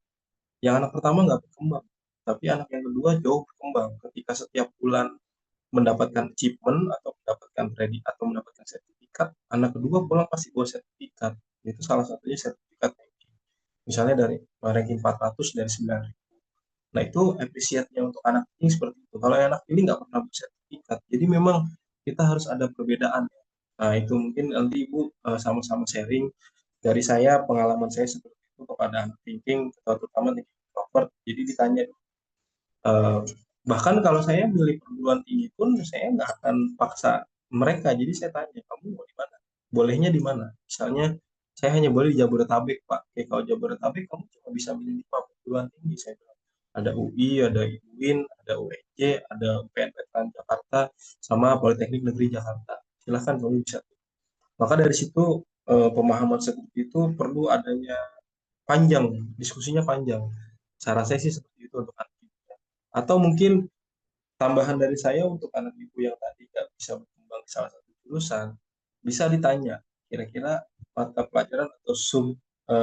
Yang anak pertama nggak berkembang, tapi anak yang kedua jauh berkembang. Ketika setiap bulan mendapatkan achievement atau mendapatkan kredit atau mendapatkan sertifikat, anak kedua pulang pasti bawa sertifikat. Itu salah satunya sertifikat ranking. Misalnya dari ranking 400 dari 9.000. Nah, itu apresiatnya untuk anak ini seperti itu. Kalau anak ini nggak pernah bersertifikat, jadi memang kita harus ada perbedaan. Nah, itu mungkin nanti Ibu sama-sama sharing dari saya, pengalaman saya seperti itu kepada anak thinking, terutama thinking introvert. Jadi ditanya, eh, bahkan kalau saya milih perguruan tinggi pun saya nggak akan paksa mereka. Jadi saya tanya, kamu mau di mana? Bolehnya di mana? Misalnya saya hanya boleh di Jabodetabek, Pak. Oke, kalau Jabodetabek kamu cuma bisa milih 5 perguruan tinggi. Saya bilang, ada UI, ada UIN, ada UNJ, ada UPN Veteran Jakarta, sama Politeknik Negeri Jakarta. Silahkan kamu bisa. Maka dari situ pemahaman seperti itu perlu adanya panjang, diskusinya panjang. Saran saya sih seperti itu untuk anak ibu. Atau mungkin tambahan dari saya untuk anak ibu yang tadi nggak bisa berkembang di salah satu jurusan, bisa ditanya kira-kira mata pelajaran atau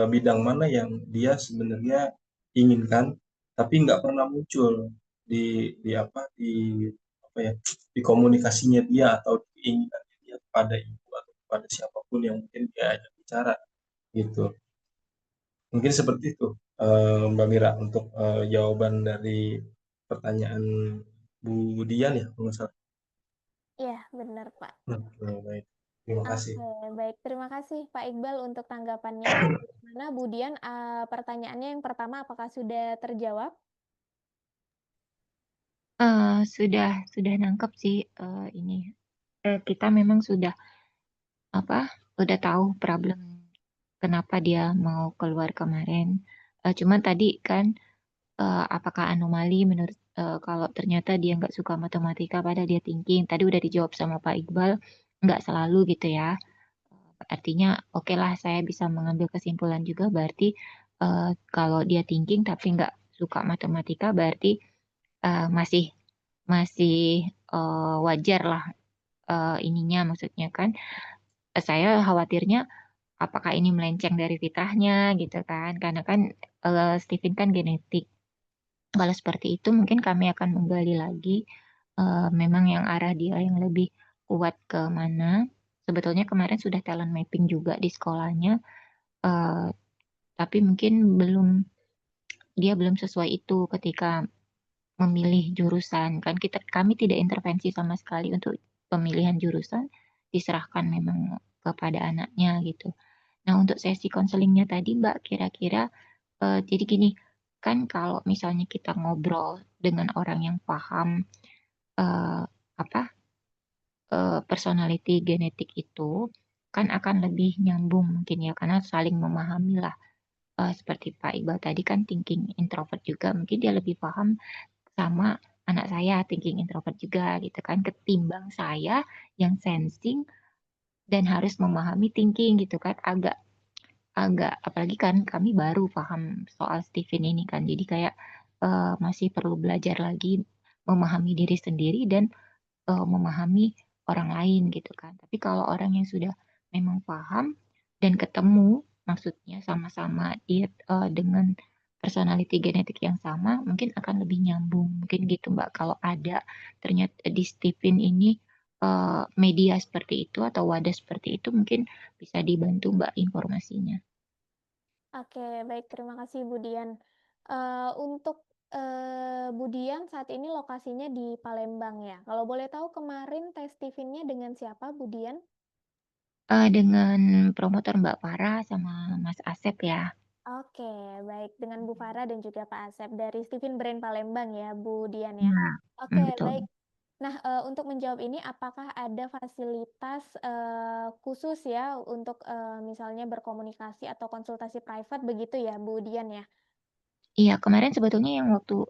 bidang mana yang dia sebenarnya inginkan, tapi nggak pernah muncul di ya di komunikasinya dia atau keinginan dia kepada ibu atau kepada siapapun yang mungkin dia ajak bicara gitu. Mungkin seperti itu, Mbak Mira, untuk jawaban dari pertanyaan Bu Dian ya, kalau nggak salah. Iya, benar, Pak. Oke, baik. Terima kasih. Oke, baik. Terima kasih Pak Iqbal untuk tanggapannya. Mana Bu Dian, pertanyaannya yang pertama apakah sudah terjawab? Sudah nangkep sih ini. Kita memang sudah udah tahu problem kenapa dia mau keluar kemarin. Cuman tadi kan apakah anomali menurut kalau ternyata dia nggak suka matematika pada dia thinking. Tadi udah dijawab sama Pak Iqbal, nggak selalu gitu ya. Artinya oke lah saya bisa mengambil kesimpulan juga berarti kalau dia thinking tapi nggak suka matematika berarti masih masih wajar lah ininya maksudnya kan. Saya khawatirnya apakah ini melenceng dari fitrahnya gitu kan karena kan Stephen kan genetik. Kalau seperti itu mungkin kami akan menggali lagi memang yang arah dia yang lebih kuat ke mana. Sebetulnya kemarin sudah talent mapping juga di sekolahnya, eh, tapi mungkin dia belum sesuai itu ketika memilih jurusan. Kan kami tidak intervensi sama sekali untuk pemilihan jurusan diserahkan memang kepada anaknya gitu. Nah, untuk sesi konselingnya tadi Mbak, kira-kira jadi gini, kan kalau misalnya kita ngobrol dengan orang yang paham eh, apa personality genetik itu kan akan lebih nyambung mungkin ya karena saling memahami lah. Seperti Pak Iqbal tadi kan thinking introvert juga mungkin dia lebih paham sama anak saya thinking introvert juga gitu kan ketimbang saya yang sensing dan harus memahami thinking gitu kan agak agak apalagi kan kami baru paham soal Stephen ini kan jadi kayak masih perlu belajar lagi memahami diri sendiri dan memahami orang lain gitu kan. Tapi kalau orang yang sudah memang paham dan ketemu, maksudnya sama-sama dia dengan personality genetik yang sama, mungkin akan lebih nyambung. Mungkin gitu Mbak. Kalau ada ternyata di Stephen ini media seperti itu atau wadah seperti itu, mungkin bisa dibantu Mbak informasinya. Oke, baik. Terima kasih, Bu Dian. Untuk Bu Dian saat ini lokasinya di Palembang ya. Kalau boleh tahu kemarin tes Tifinnya dengan siapa, Bu Dian? Dengan promotor Mbak Farah sama Mas Asep ya. Oke, baik. Dengan Bu Farah dan juga Pak Asep dari Steven Brand Palembang ya, Bu Dian ya. Iya, Oke, betul. baik. Nah, untuk menjawab ini, apakah ada fasilitas khusus ya untuk misalnya berkomunikasi atau konsultasi private begitu ya, Bu Dian ya? Iya, kemarin sebetulnya yang waktu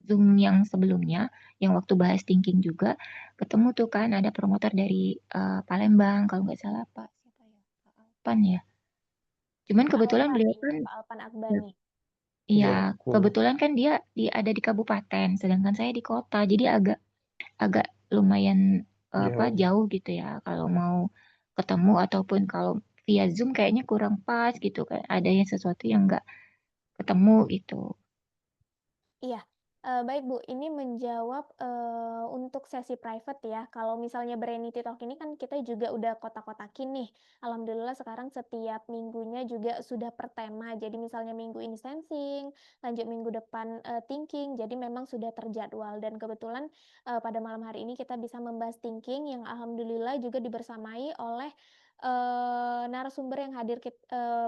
Zoom yang sebelumnya, yang waktu bahas thinking juga, ketemu tuh kan ada promotor dari Palembang, kalau nggak salah Pak siapa ya? Pak Alpan ya. Cuman Pak kebetulan Alpan, beliau iya, kan, Pak Alpan Akbani. iya, Iya, betul. kebetulan kan dia ada di kabupaten, sedangkan saya di kota, jadi agak agak lumayan apa Jauh. jauh gitu ya. Kalau mau ketemu ataupun kalau via Zoom kayaknya kurang pas gitu kan. Ada yang sesuatu yang nggak ketemu gitu. Iya, baik Bu. Ini menjawab untuk sesi private ya. Kalau misalnya Berenity Talk ini kan kita juga udah kotak-kotakin nih. Alhamdulillah sekarang setiap minggunya juga sudah per tema. Jadi misalnya minggu ini sensing, lanjut minggu depan thinking. Jadi memang sudah terjadwal. Dan kebetulan pada malam hari ini kita bisa membahas thinking yang alhamdulillah juga dibersamai oleh narasumber yang hadir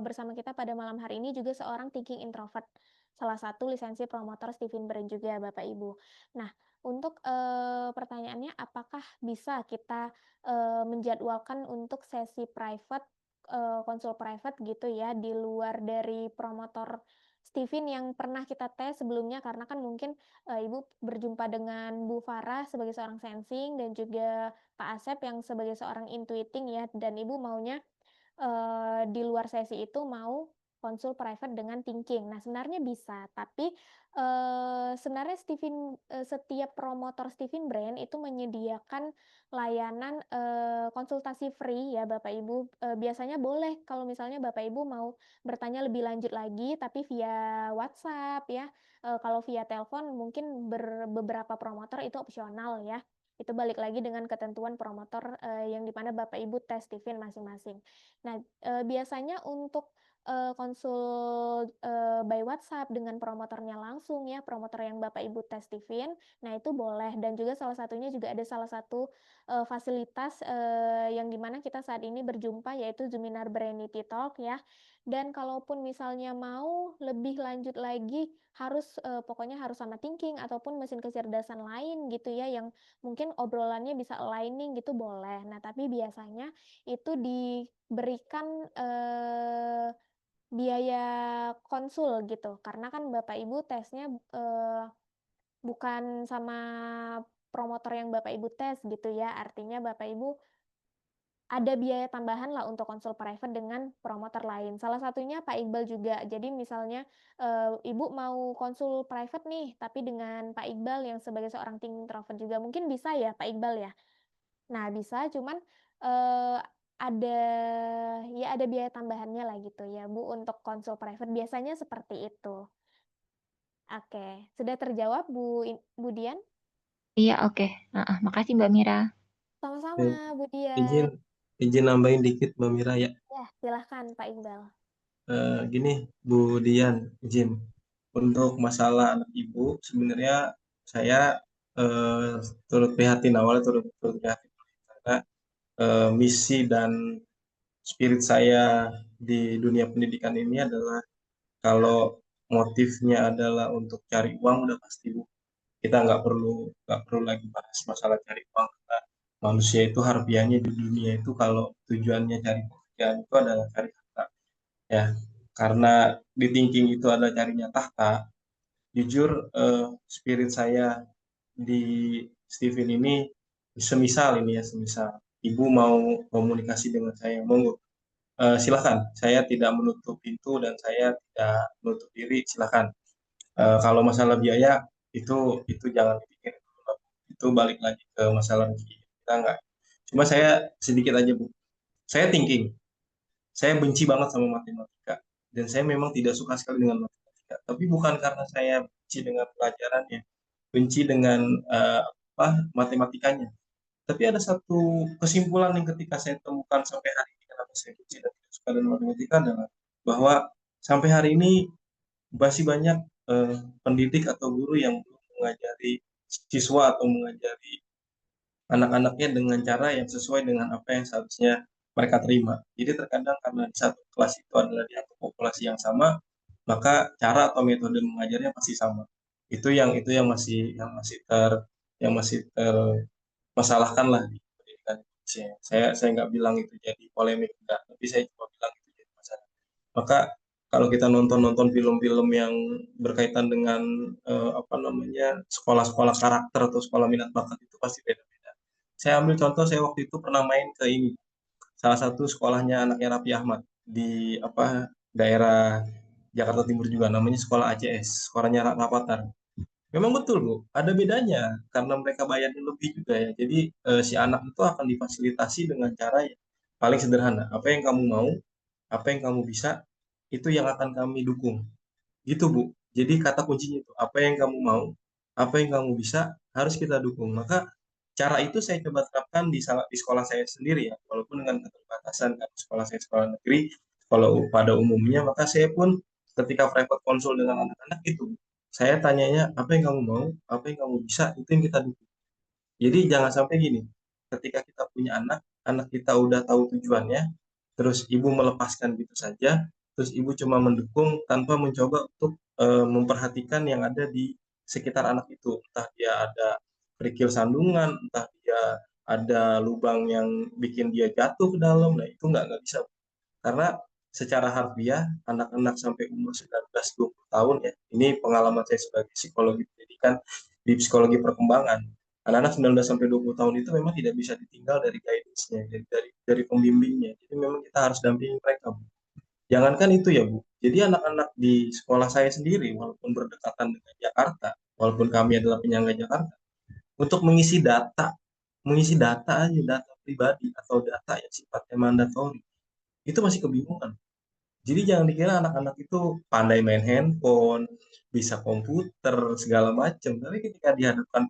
bersama kita pada malam hari ini juga seorang thinking introvert, salah satu lisensi promotor Steven Brand juga Bapak Ibu. Nah, untuk pertanyaannya apakah bisa kita menjadwalkan untuk sesi private, konsul private gitu ya di luar dari promotor Steven yang pernah kita tes sebelumnya karena kan mungkin Ibu berjumpa dengan Bu Farah sebagai seorang sensing dan juga Pak Asep yang sebagai seorang intuiting ya dan Ibu maunya di luar sesi itu mau konsul private dengan thinking. Nah, sebenarnya bisa, tapi sebenarnya setiap promotor Steven Brand itu menyediakan layanan konsultasi free ya Bapak Ibu. Biasanya boleh kalau misalnya Bapak Ibu mau bertanya lebih lanjut lagi, tapi via WhatsApp ya. Kalau via telepon mungkin beberapa promotor itu opsional ya. Itu balik lagi dengan ketentuan promotor yang dimana Bapak Ibu tes Steven masing-masing. Nah, biasanya untuk konsul by WhatsApp dengan promotornya langsung ya, promotor yang Bapak Ibu tes Steven, nah itu boleh dan juga salah satunya juga ada salah satu fasilitas yang dimana kita saat ini berjumpa yaitu Zoominar Berenity Talk ya. Dan kalaupun misalnya mau lebih lanjut lagi harus pokoknya harus sama thinking ataupun mesin kecerdasan lain gitu ya yang mungkin obrolannya bisa aligning gitu boleh. Nah, tapi biasanya itu diberikan biaya konsul gitu karena kan Bapak Ibu tesnya bukan sama promotor yang Bapak Ibu tes gitu ya artinya Bapak Ibu ada biaya tambahan lah untuk konsul private dengan promotor lain. Salah satunya Pak Iqbal juga. Jadi misalnya Ibu mau konsul private nih, tapi dengan Pak Iqbal yang sebagai seorang teen introvert juga mungkin bisa ya Pak Iqbal ya. Nah, bisa, cuman eh, ada ya ada biaya tambahannya lah gitu ya, Bu, untuk konsul private. Biasanya seperti itu. Oke, sudah terjawab, Bu Dian? Iya, oke. Makasih Mbak Mira. Sama-sama, Eh, Bu izin Dian. izin nambahin dikit Mbak Mira ya. Ya, silahkan Pak Iqbal. Gini, Bu Dian, izin. Untuk masalah anak ibu, sebenarnya saya turut prihatin awalnya turut prihatin. karena misi dan spirit saya di dunia pendidikan ini adalah kalau motifnya adalah untuk cari uang udah pasti Bu. Kita nggak perlu lagi bahas masalah cari uang karena manusia itu harfiahnya di dunia itu kalau tujuannya cari pekerjaan itu adalah cari harta ya karena di thinking itu ada carinya tahta. Jujur spirit saya di Steven ini semisal ini ya semisal ibu mau komunikasi dengan saya monggo. Silakan, saya tidak menutup pintu dan saya tidak menutup diri. Silakan. Kalau masalah biaya itu jangan dipikir. Itu balik lagi ke masalah rezeki. Kita enggak. Cuma saya sedikit aja Bu. Saya thinking. Saya benci banget sama matematika dan saya memang tidak suka sekali dengan matematika. Tapi bukan karena saya benci dengan pelajarannya, benci dengan apa matematikanya. Tapi ada satu kesimpulan yang ketika saya temukan sampai hari ini kenapa saya benci dan tidak suka dengan matematika adalah bahwa sampai hari ini masih banyak pendidik atau guru yang belum mengajari siswa atau mengajari anak-anaknya dengan cara yang sesuai dengan apa yang seharusnya mereka terima. Jadi terkadang karena di satu kelas itu adalah di satu populasi yang sama, maka cara atau metode mengajarnya pasti sama. Itu yang masih termasalahkan lah di pendidikan Indonesia. Saya nggak bilang itu jadi polemik enggak, tapi saya cuma bilang itu jadi masalah. Maka kalau kita nonton-nonton film-film yang berkaitan dengan apa namanya sekolah-sekolah karakter atau sekolah minat bakat itu pasti beda-beda. Saya ambil contoh, saya waktu itu pernah main ke ini, salah satu sekolahnya anaknya Raffi Ahmad di apa daerah Jakarta Timur juga, namanya sekolah ACS, sekolahnya Rapatar. Memang betul Bu, ada bedanya karena mereka bayarnya lebih juga ya. Jadi si anak itu akan difasilitasi dengan cara yang paling sederhana. Apa yang kamu mau, apa yang kamu bisa, itu yang akan kami dukung. Gitu Bu. Jadi kata kuncinya itu, apa yang kamu mau, apa yang kamu bisa, harus kita dukung. Maka cara itu saya coba terapkan di sekolah saya sendiri ya, walaupun dengan keterbatasan karena sekolah saya sekolah negeri, kalau pada umumnya, maka saya pun ketika private konsul dengan anak-anak itu, saya tanyanya apa yang kamu mau, apa yang kamu bisa, itu yang kita dukung. Jadi jangan sampai gini, ketika kita punya anak, anak kita udah tahu tujuannya, terus ibu melepaskan gitu saja, terus ibu cuma mendukung tanpa mencoba untuk memperhatikan yang ada di sekitar anak itu. Entah dia ada kerikil sandungan, entah dia ada lubang yang bikin dia jatuh ke dalam, nah itu nggak bisa. Karena secara harfiah, anak-anak sampai umur 19-20 tahun ya, ini pengalaman saya sebagai psikologi pendidikan di psikologi perkembangan. Anak-anak 19 sampai 20 tahun itu memang tidak bisa ditinggal dari guidance-nya, dari pembimbingnya. Jadi memang kita harus dampingi mereka, Bu. Jangankan itu ya, Bu. Jadi anak-anak di sekolah saya sendiri, walaupun berdekatan dengan Jakarta, walaupun kami adalah penyangga Jakarta, untuk mengisi data aja, data pribadi atau data yang sifatnya mandatori, itu masih kebingungan. Jadi jangan dikira anak-anak itu pandai main handphone, bisa komputer, segala macam. Tapi ketika dihadapkan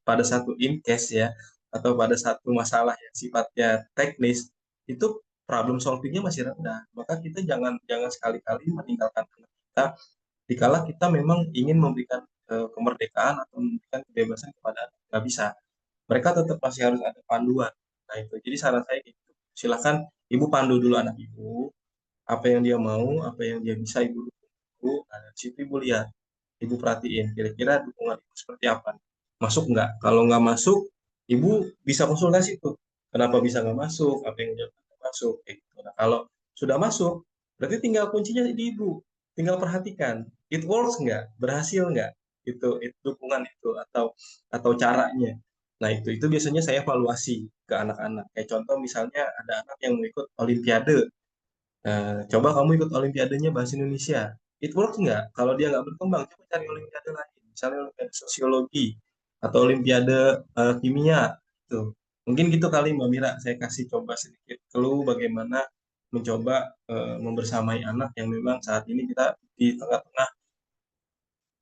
pada satu in case ya, atau pada satu masalah yang sifatnya teknis, itu problem solvingnya masih rendah. Maka kita jangan jangan sekali-kali meninggalkan anak kita dikala kita memang ingin memberikan kemerdekaan atau memberikan kebebasan kepada anak. Nggak bisa. Mereka tetap masih harus ada panduan. Nah itu. Jadi saran saya gitu. Silakan ibu pandu dulu anak ibu, apa yang dia mau, apa yang dia bisa ibu dukung. Nah, dari situ ibu lihat, ibu perhatiin kira-kira dukungan ibu seperti apa, masuk nggak? Kalau nggak masuk, ibu bisa konsultasi tuh, kenapa bisa nggak masuk, apa yang dia nggak masuk, kayak gitu. Nah, kalau sudah masuk, berarti tinggal kuncinya di ibu, tinggal perhatikan, it works nggak, berhasil nggak, itu dukungan itu atau caranya. Nah itu biasanya saya evaluasi ke anak-anak. Kayak contoh misalnya ada anak yang mau ikut Olimpiade. Coba kamu ikut Olimpiadanya bahasa Indonesia. It works nggak? Kalau dia nggak berkembang, coba cari Olimpiade lain. Misalnya Olimpiade Sosiologi atau Olimpiade Kimia. Tuh. Mungkin gitu kali Mbak Mira. Saya kasih coba sedikit clue bagaimana mencoba membersamai anak yang memang saat ini kita di tengah-tengah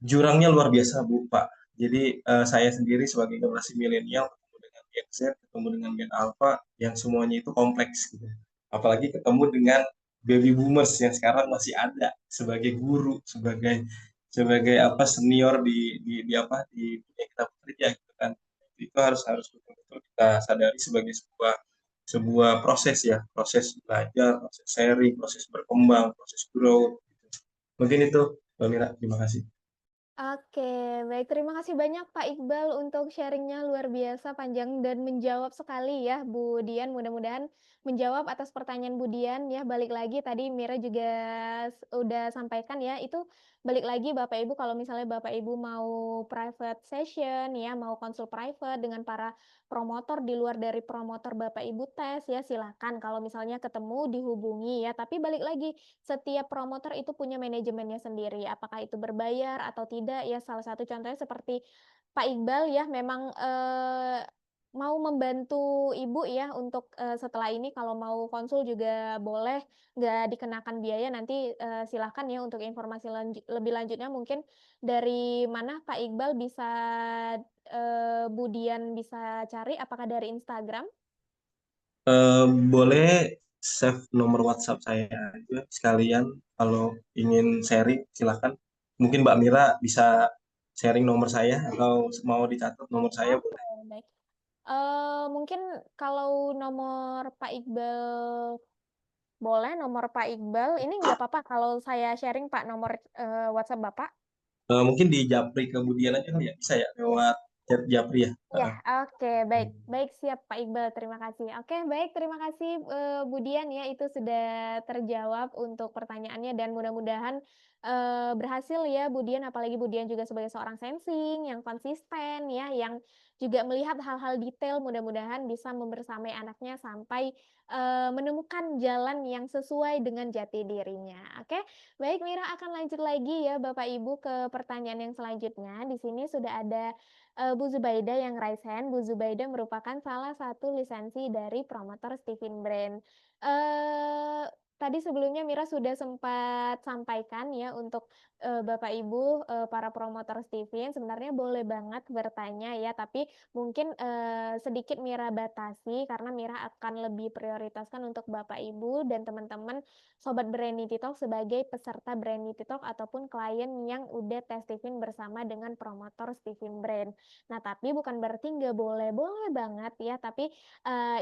jurangnya luar biasa, Bu, Pak. Jadi saya sendiri sebagai generasi milenial ketemu dengan Gen Z, ketemu dengan Gen Alpha yang semuanya itu kompleks gitu. Apalagi ketemu dengan baby boomers yang sekarang masih ada sebagai guru, sebagai sebagai apa senior di apa di dunia kita bekerja gitu kan. Itu harus harus betul-betul betul-betul kita sadari sebagai sebuah proses ya, proses belajar, proses sharing, proses berkembang, proses growth. Mungkin itu, Mbak Mira. Terima kasih. Oke, baik. Terima kasih banyak Pak Iqbal untuk sharingnya luar biasa panjang dan menjawab sekali ya Bu Dian. Mudah-mudahan menjawab atas pertanyaan Bu Dian ya. Balik lagi tadi Mira juga udah sampaikan ya, itu balik lagi Bapak Ibu kalau misalnya Bapak Ibu mau private session ya, mau konsul private dengan para promotor di luar dari promotor Bapak Ibu tes ya, silakan kalau misalnya ketemu dihubungi ya. Tapi balik lagi, setiap promotor itu punya manajemennya sendiri, apakah itu berbayar atau tidak ya, salah satu contohnya seperti Pak Iqbal ya memang, mau membantu Ibu ya untuk, setelah ini kalau mau konsul juga boleh, nggak dikenakan biaya nanti, silakan ya untuk informasi lebih lanjutnya mungkin dari mana Pak Iqbal bisa, Bu Dian bisa cari, apakah dari Instagram? Boleh save nomor WhatsApp saya aja sekalian kalau ingin sharing silahkan. Mungkin Mbak Mira bisa sharing nomor saya atau mau dicatat nomor saya. Oke, baik. Mungkin kalau nomor Pak Iqbal boleh, nomor Pak Iqbal, ini nggak apa-apa kalau saya sharing Pak nomor, WhatsApp Bapak? Mungkin di Japri kemudian aja kali ya, bisa ya lewat chat Japri ya. Iya, oke, baik. Baik, siap Pak Iqbal, terima kasih. Oke, baik, terima kasih, Bu Dian ya, itu sudah terjawab untuk pertanyaannya dan mudah-mudahan, berhasil ya Bu Dian, apalagi Bu Dian juga sebagai seorang sensing yang konsisten ya, yang juga melihat hal-hal detail, mudah-mudahan bisa membersamai anaknya sampai, menemukan jalan yang sesuai dengan jati dirinya. Oke, baik Mira akan lanjut lagi ya Bapak Ibu ke pertanyaan yang selanjutnya. Di sini sudah ada Bu Zubaida yang raise hand. Bu Zubaida merupakan salah satu lisensi dari promotor Stephen Brand. Eee, Tadi sebelumnya Mira sudah sempat sampaikan ya untuk, Bapak Ibu, para promotor Stephen sebenarnya boleh banget bertanya ya, tapi mungkin, sedikit Mira batasi karena Mira akan lebih prioritaskan untuk Bapak Ibu dan teman-teman sobat Brandity Talk sebagai peserta Brandity Talk ataupun klien yang udah tes Stephen bersama dengan promotor Stephen Brand. Nah, tapi bukan berarti nggak boleh, boleh banget ya, tapi,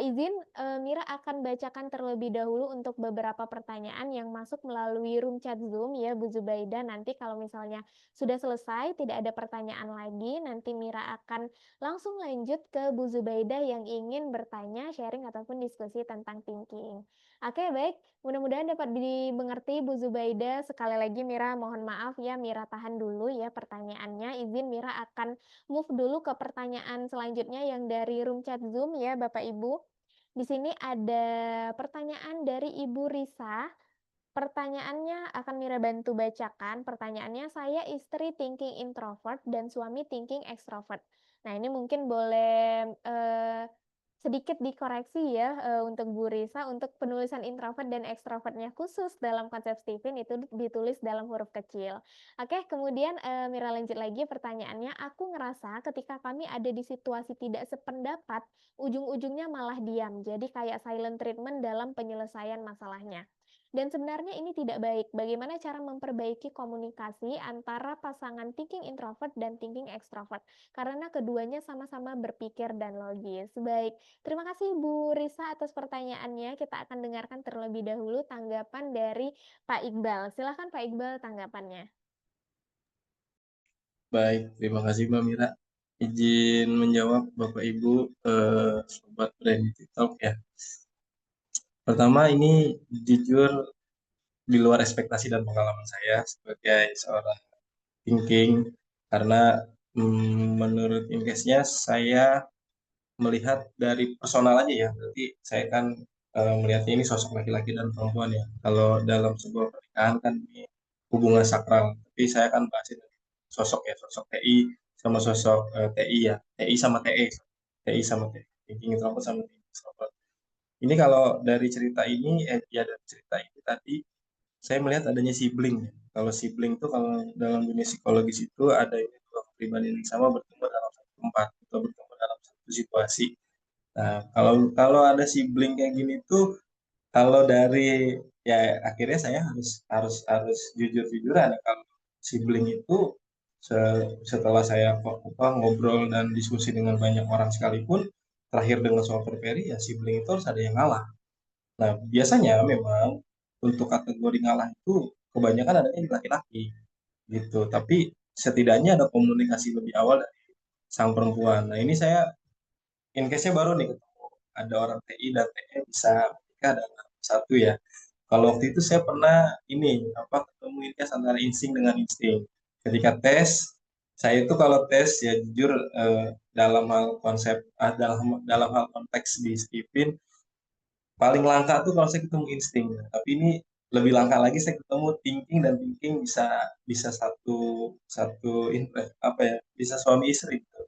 izin, Mira akan bacakan terlebih dahulu untuk beberapa pertanyaan yang masuk melalui room chat Zoom ya, Bu Zubaida. Nanti kalau misalnya sudah selesai, tidak ada pertanyaan lagi, nanti Mira akan langsung lanjut ke Bu Zubaida yang ingin bertanya, sharing, ataupun diskusi tentang thinking. Oke, baik. Mudah-mudahan dapat dimengerti Bu Zubaida. Sekali lagi Mira mohon maaf ya, Mira tahan dulu ya pertanyaannya. Izin Mira akan move dulu ke pertanyaan selanjutnya yang dari room chat Zoom ya Bapak Ibu. Di sini ada pertanyaan dari Ibu Risa. Pertanyaannya akan Mira bantu bacakan. Pertanyaannya, saya istri thinking introvert dan suami thinking extrovert. Nah, ini mungkin boleh sedikit dikoreksi ya untuk Bu Risa, untuk penulisan introvert dan extrovertnya khusus dalam konsep Stephen itu ditulis dalam huruf kecil. Oke, kemudian Mira lanjut lagi pertanyaannya, aku ngerasa ketika kami ada di situasi tidak sependapat, ujung-ujungnya malah diam, jadi kayak silent treatment dalam penyelesaian masalahnya. Dan sebenarnya ini tidak baik. Bagaimana cara memperbaiki komunikasi antara pasangan thinking introvert dan thinking extrovert? Karena keduanya sama-sama berpikir dan logis. Baik, terima kasih Bu Risa atas pertanyaannya. Kita akan dengarkan terlebih dahulu tanggapan dari Pak Iqbal. Silakan Pak Iqbal tanggapannya. Baik, terima kasih Mbak Mira. Izin menjawab Bapak Ibu Sobat Brandity Talk ya. Pertama ini jujur di luar ekspektasi dan pengalaman saya sebagai seorang thinking karena menurut Inkesnya saya melihat dari personal aja ya. Berarti saya kan melihatnya ini sosok laki-laki dan perempuan ya. Kalau dalam sebuah pernikahan kan ini hubungan sakral. Tapi saya kan bahas itu sosok ya, sosok TI sama sosok TI ya. TI sama TE. TI sama TI. Thinking introvert sama thinking extrovert. Ini kalau dari cerita ini, ya dari cerita ini tadi saya melihat adanya sibling. Ya. Kalau sibling itu kalau dalam dunia psikologis itu ada ini dua kepribadian yang sama bertemu dalam satu tempat atau bertemu dalam satu situasi. Nah, kalau ada sibling kayak gini tuh, kalau dari ya akhirnya saya harus jujur-jujuran ya, kalau sibling itu setelah saya ngobrol dan diskusi dengan banyak orang sekalipun terakhir dengan soal Perperi ya sibling itu harus ada yang ngalah. Nah, biasanya memang untuk kategori ngalah itu kebanyakan adanya di laki-laki gitu. Tapi setidaknya ada komunikasi lebih awal dari sang perempuan. Nah, ini saya in case-nya baru nih ketemu ada orang TI dan TE bisa menikah dalam satu ya. Kalau waktu itu saya pernah ini apa ketemu tes antara insting dengan insting. Ketika tes, saya itu kalau tes ya jujur dalam hal konsep dalam hal konteks di Stephen paling langka tuh kalau saya ketemu insting. Tapi ini lebih langka lagi saya ketemu thinking dan thinking bisa bisa satu satu apa ya bisa suami istri gitu.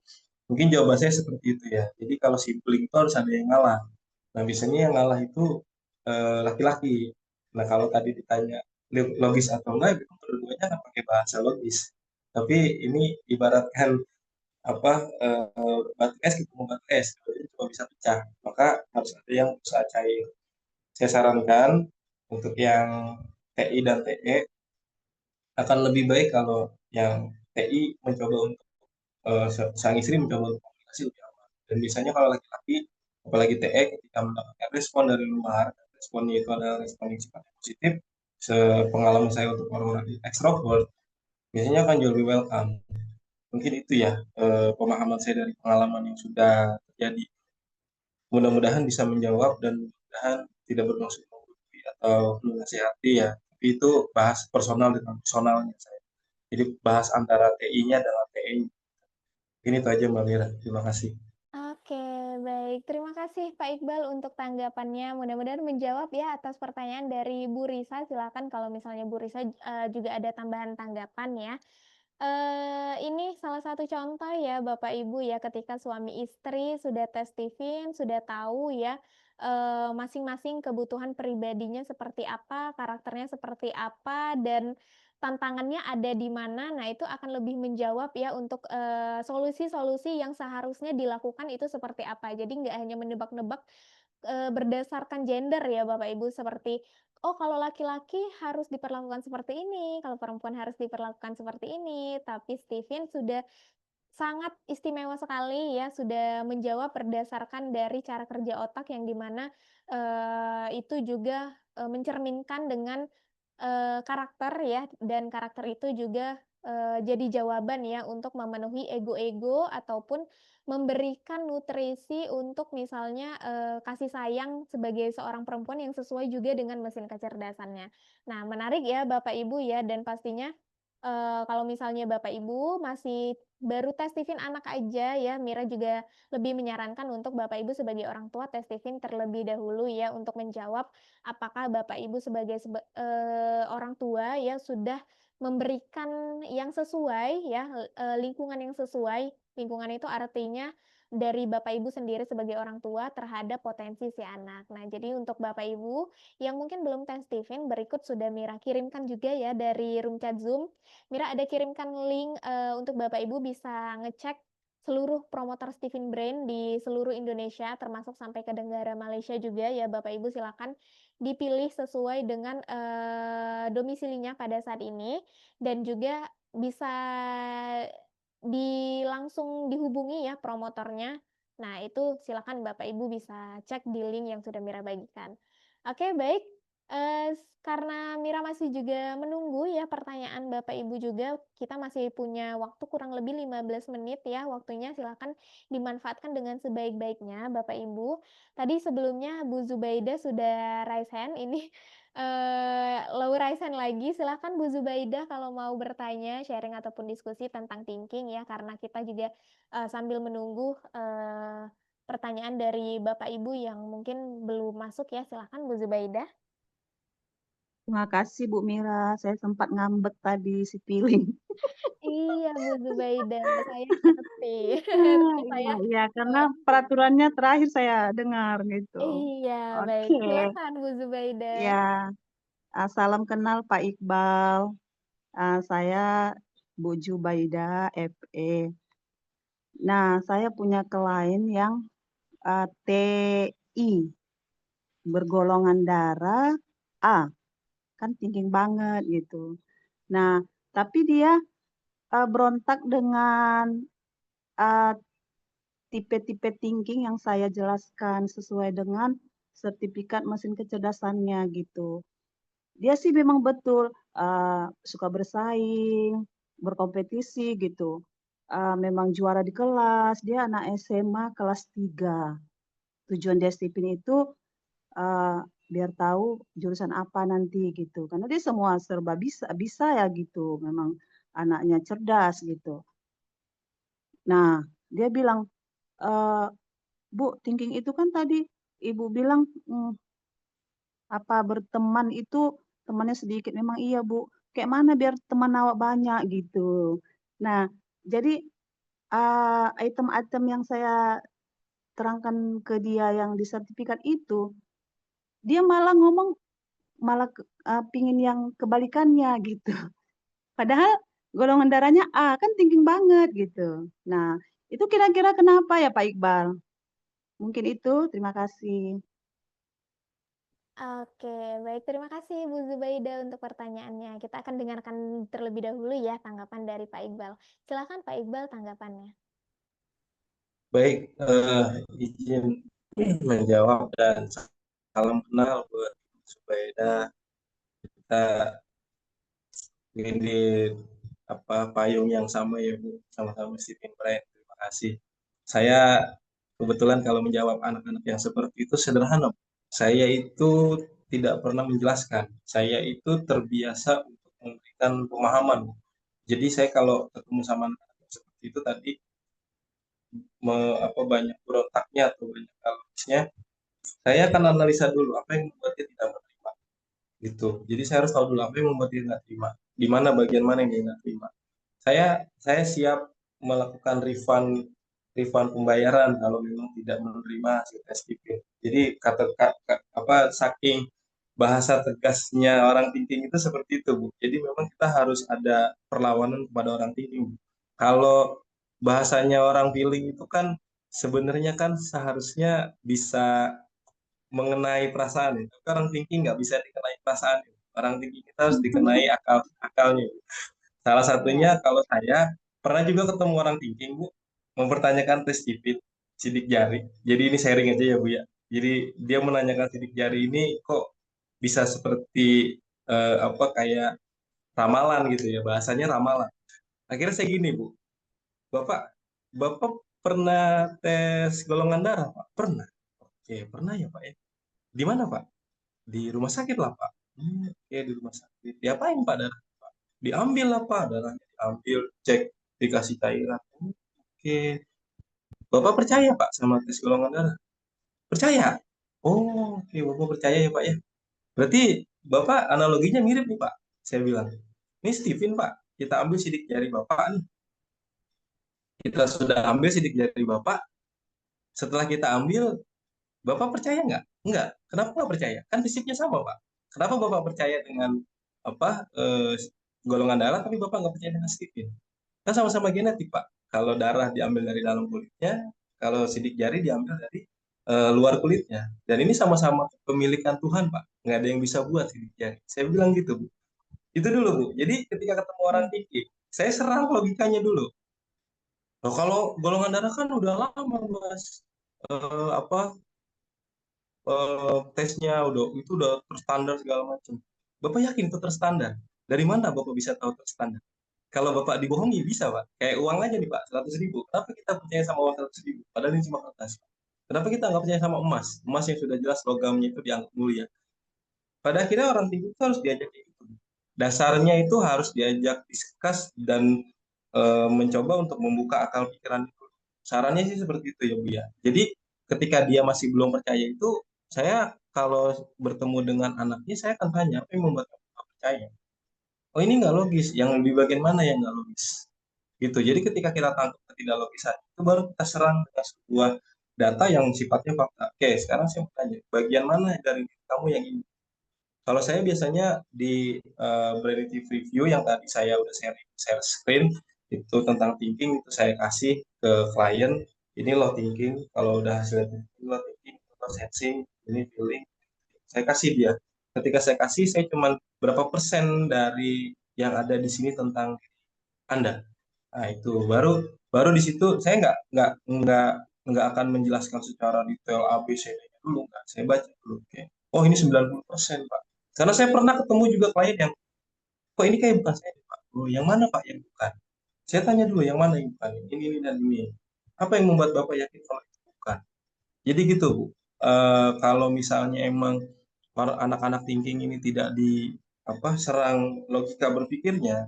Mungkin jawaban saya seperti itu ya. Jadi kalau sibling itu harus ada yang ngalah. Nah, biasanya yang ngalah itu laki-laki. Nah, kalau tadi ditanya logis atau enggak, itu dua-duanya kan pakai bahasa logis. Tapi ini ibaratkan apa batu es ketemu batu es, itu cuma bisa pecah. Maka harus ada yang berusaha cair. Saya sarankan untuk yang TI dan TE akan lebih baik kalau yang TI mencoba untuk sang istri mencoba untuk komunikasi lebih awal. Dan biasanya kalau laki-laki, apalagi TE, ketika mendapatkan respon dari luar, responnya itu adalah respon yang sifatnya positif, sepengalaman saya untuk orang-orang ekstrovert, biasanya akan jauh lebih welcome. Mungkin itu ya pemahaman saya dari pengalaman yang sudah terjadi. Mudah-mudahan bisa menjawab dan mudah-mudahan tidak bermaksud menggurui atau menasihati ya. Tapi itu bahas personal dengan personalnya saya. Jadi bahas antara TI-nya dengan TE. Ini itu aja Mbak Mira. Terima kasih. Oke, baik. Terima kasih Pak Iqbal untuk tanggapannya. Mudah-mudahan menjawab ya atas pertanyaan dari Bu Risa. Silakan kalau misalnya Bu Risa juga ada tambahan tanggapan ya. Ini salah satu contoh ya Bapak Ibu ya ketika suami istri sudah tes TIFIN, sudah tahu ya masing-masing kebutuhan pribadinya seperti apa, karakternya seperti apa, dan tantangannya ada di mana. Nah, itu akan lebih menjawab ya untuk solusi-solusi yang seharusnya dilakukan itu seperti apa. Jadi nggak hanya menebak-nebak berdasarkan gender ya Bapak Ibu, seperti, oh kalau laki-laki harus diperlakukan seperti ini, kalau perempuan harus diperlakukan seperti ini. Tapi Steven sudah sangat istimewa sekali ya, sudah menjawab berdasarkan dari cara kerja otak yang di mana, itu juga, mencerminkan dengan, karakter ya, dan karakter itu juga, jadi jawaban ya untuk memenuhi ego-ego ataupun memberikan nutrisi untuk misalnya, kasih sayang sebagai seorang perempuan yang sesuai juga dengan mesin kecerdasannya. Nah, menarik ya Bapak Ibu ya, dan pastinya kalau misalnya Bapak Ibu masih baru tes TIFIN anak aja ya, Mira juga lebih menyarankan untuk Bapak Ibu sebagai orang tua tes TIFIN terlebih dahulu ya, untuk menjawab apakah Bapak Ibu sebagai orang tua ya sudah memberikan yang sesuai ya, lingkungan yang sesuai. Lingkungan itu artinya dari Bapak Ibu sendiri sebagai orang tua terhadap potensi si anak. Nah, jadi untuk Bapak Ibu yang mungkin belum tes TIFIN, berikut sudah Mira kirimkan juga ya dari room chat Zoom. Mira ada kirimkan link, untuk Bapak Ibu bisa ngecek seluruh promotor Stephen Brain di seluruh Indonesia, termasuk sampai ke negara Malaysia juga ya Bapak Ibu, silakan dipilih sesuai dengan, domisilinya pada saat ini, dan juga bisa langsung dihubungi ya promotornya. Nah, itu silakan Bapak Ibu bisa cek di link yang sudah Mira bagikan. Oke, baik. Karena Mira masih juga menunggu ya pertanyaan Bapak Ibu juga, kita masih punya waktu kurang lebih 15 menit ya waktunya, silakan dimanfaatkan dengan sebaik-baiknya Bapak Ibu. Tadi sebelumnya Bu Zubaida sudah raise hand, ini low raise hand lagi, silakan Bu Zubaida kalau mau bertanya, sharing ataupun diskusi tentang thinking ya, karena kita juga sambil menunggu pertanyaan dari Bapak Ibu yang mungkin belum masuk ya, silakan Bu Zubaida. Terima kasih Bu Mira, saya sempat ngambek tadi si piling. Iya Bu Zubaida, saya ngerti. Terus saya Iya, karena peraturannya terakhir saya dengar gitu. iya, baik. Oke, Silakan Bu Zubaida. ya. Salam kenal Pak Iqbal. Saya Bu Jubaida, FE. Nah, saya punya klien yang TI, bergolongan darah A, kan tinggi banget gitu. Nah, tapi dia berontak dengan tipe-tipe thinking yang saya jelaskan sesuai dengan sertifikat mesin kecerdasannya gitu. Dia sih memang betul suka bersaing, berkompetisi gitu. Memang juara di kelas, dia anak SMA kelas 3. Tujuan dia Stephen itu biar tahu jurusan apa nanti gitu. Karena dia semua serba bisa ya gitu. Memang anaknya cerdas gitu. Nah, dia bilang, Bu, thinking itu kan tadi Ibu bilang berteman itu temannya sedikit. Memang iya, Bu. Kayak mana biar teman awak banyak gitu. Nah, jadi item-item yang saya terangkan ke dia yang di sertifikat itu, dia malah ngomong malah pingin yang kebalikannya gitu. Padahal golongan darahnya A, kan thinking banget gitu. Nah, itu kira-kira kenapa ya Pak Iqbal? Mungkin itu, terima kasih. Oke, baik. Terima kasih Bu Zubaida untuk pertanyaannya. Kita akan dengarkan terlebih dahulu ya tanggapan dari Pak Iqbal. Silakan Pak Iqbal tanggapannya. Baik, izin menjawab dan salam kenal buat Zubaida. Kita di payung yang sama ya Bu, sama-sama Stephen Bright. Terima kasih. Saya kebetulan kalau menjawab anak-anak yang seperti itu sederhana. Saya itu tidak pernah menjelaskan. Saya itu terbiasa untuk memberikan pemahaman. Jadi saya kalau ketemu sama anak seperti itu tadi banyak berontaknya atau banyak kalorisnya, saya akan analisa dulu apa yang membuat dia tidak menerima gitu. Jadi saya harus tahu dulu apa yang membuat dia tidak terima, di mana bagian mana yang dia tidak terima. Saya siap melakukan refund pembayaran kalau memang tidak menerima hasil tes TP. Jadi saking bahasa tegasnya orang thinking itu seperti itu, Bu. Jadi memang kita harus ada perlawanan kepada orang thinking. Kalau bahasanya orang feeling itu kan sebenarnya kan seharusnya bisa mengenai perasaan itu. Orang thinking nggak bisa dikenai perasaan. Orang thinking kita harus dikenai akalnya. Salah satunya Ya. kalau saya pernah juga ketemu orang thinking, Bu, mempertanyakan tes cipit sidik jari. Jadi ini sharing aja ya, Bu ya. Jadi dia menanyakan sidik jari ini kok bisa seperti kayak ramalan gitu ya, bahasanya ramalan. Akhirnya saya gini, Bu. Bapak Bapak pernah tes golongan darah, Pak? Pernah. Oke, pernah ya, Pak ya. Di mana, Pak? Di rumah sakit lah, Pak. Oke, di rumah sakit. Diapain, Pak, darah? Diambil lah Pak, darahnya diambil, cek, dikasih cairan. Oke, Bapak percaya Pak sama tes golongan darah? Percaya? Oh, oke, Bapak percaya ya Pak ya. Berarti Bapak analoginya mirip nih Pak. Saya bilang, ini Steven Pak, kita ambil sidik jari Bapak nih. Kita sudah ambil sidik jari Bapak. Setelah kita ambil, Bapak percaya nggak? Enggak. Kenapa nggak percaya? Kan fisiknya sama Pak. Kenapa Bapak percaya dengan apa eh, golongan darah, tapi Bapak nggak percaya dengan Steven? Kan sama-sama genetik, Pak. Kalau darah diambil dari dalam kulitnya, kalau sidik jari diambil dari luar kulitnya. Dan ini sama-sama kepemilikan Tuhan, Pak. Nggak ada yang bisa buat sidik jari. Saya bilang gitu, Bu. Itu dulu, Bu. Jadi ketika ketemu orang tinggi, saya serang logikanya dulu. Loh, kalau golongan darah kan udah lama, Mas. Eh, apa tesnya udah terstandar segala macam. Bapak yakin itu terstandar? Dari mana Bapak bisa tahu terstandar? Kalau Bapak dibohongi bisa Pak. Kayak uang aja nih Pak, 100.000. Kenapa kita percaya sama uang 100.000? Padahal ini cuma kertas. Kenapa kita nggak percaya sama emas? Emas yang sudah jelas logamnya itu dianggap mulia. Pada akhirnya orang tinggi itu harus diajak itu. Dasarnya itu harus diajak diskus dan mencoba untuk membuka akal pikiran itu. Sarannya sih seperti itu ya Bu ya. Jadi ketika dia masih belum percaya itu, saya kalau bertemu dengan anaknya, saya akan tanya, apa yang membuat kamu nggak percaya? Oh ini nggak logis, yang di bagian mana yang nggak logis? Gitu. Jadi ketika kita tangkap ketidaklogisan, itu baru kita serang dengan sebuah data yang sifatnya fakta. Oke, sekarang saya mau tanya, bagian mana dari kamu yang ini? Kalau saya biasanya di predictive review yang tadi saya udah share screen, itu tentang thinking, itu saya kasih ke klien, ini loh thinking, kalau udah hasilnya ini loh thinking, ini loh sensing, ini feeling, saya kasih dia. Ketika saya kasih, saya cuma berapa persen dari yang ada di sini tentang Anda. Nah, itu baru baru di situ saya nggak nggak akan menjelaskan secara detail A, B, C, D dulu, nggak. Saya baca dulu. Oke. Oh, ini 90%, Pak. Karena saya pernah ketemu juga klien yang, kok ini kayak bukan saya, Pak. Oh, yang mana, Pak, yang bukan? Saya tanya dulu, yang mana yang bukan? Ini, dan ini. Apa yang membuat Bapak yakin kalau itu bukan? Jadi gitu, Bu. Kalau misalnya emang para anak-anak thinking ini tidak di serang logika berpikirnya,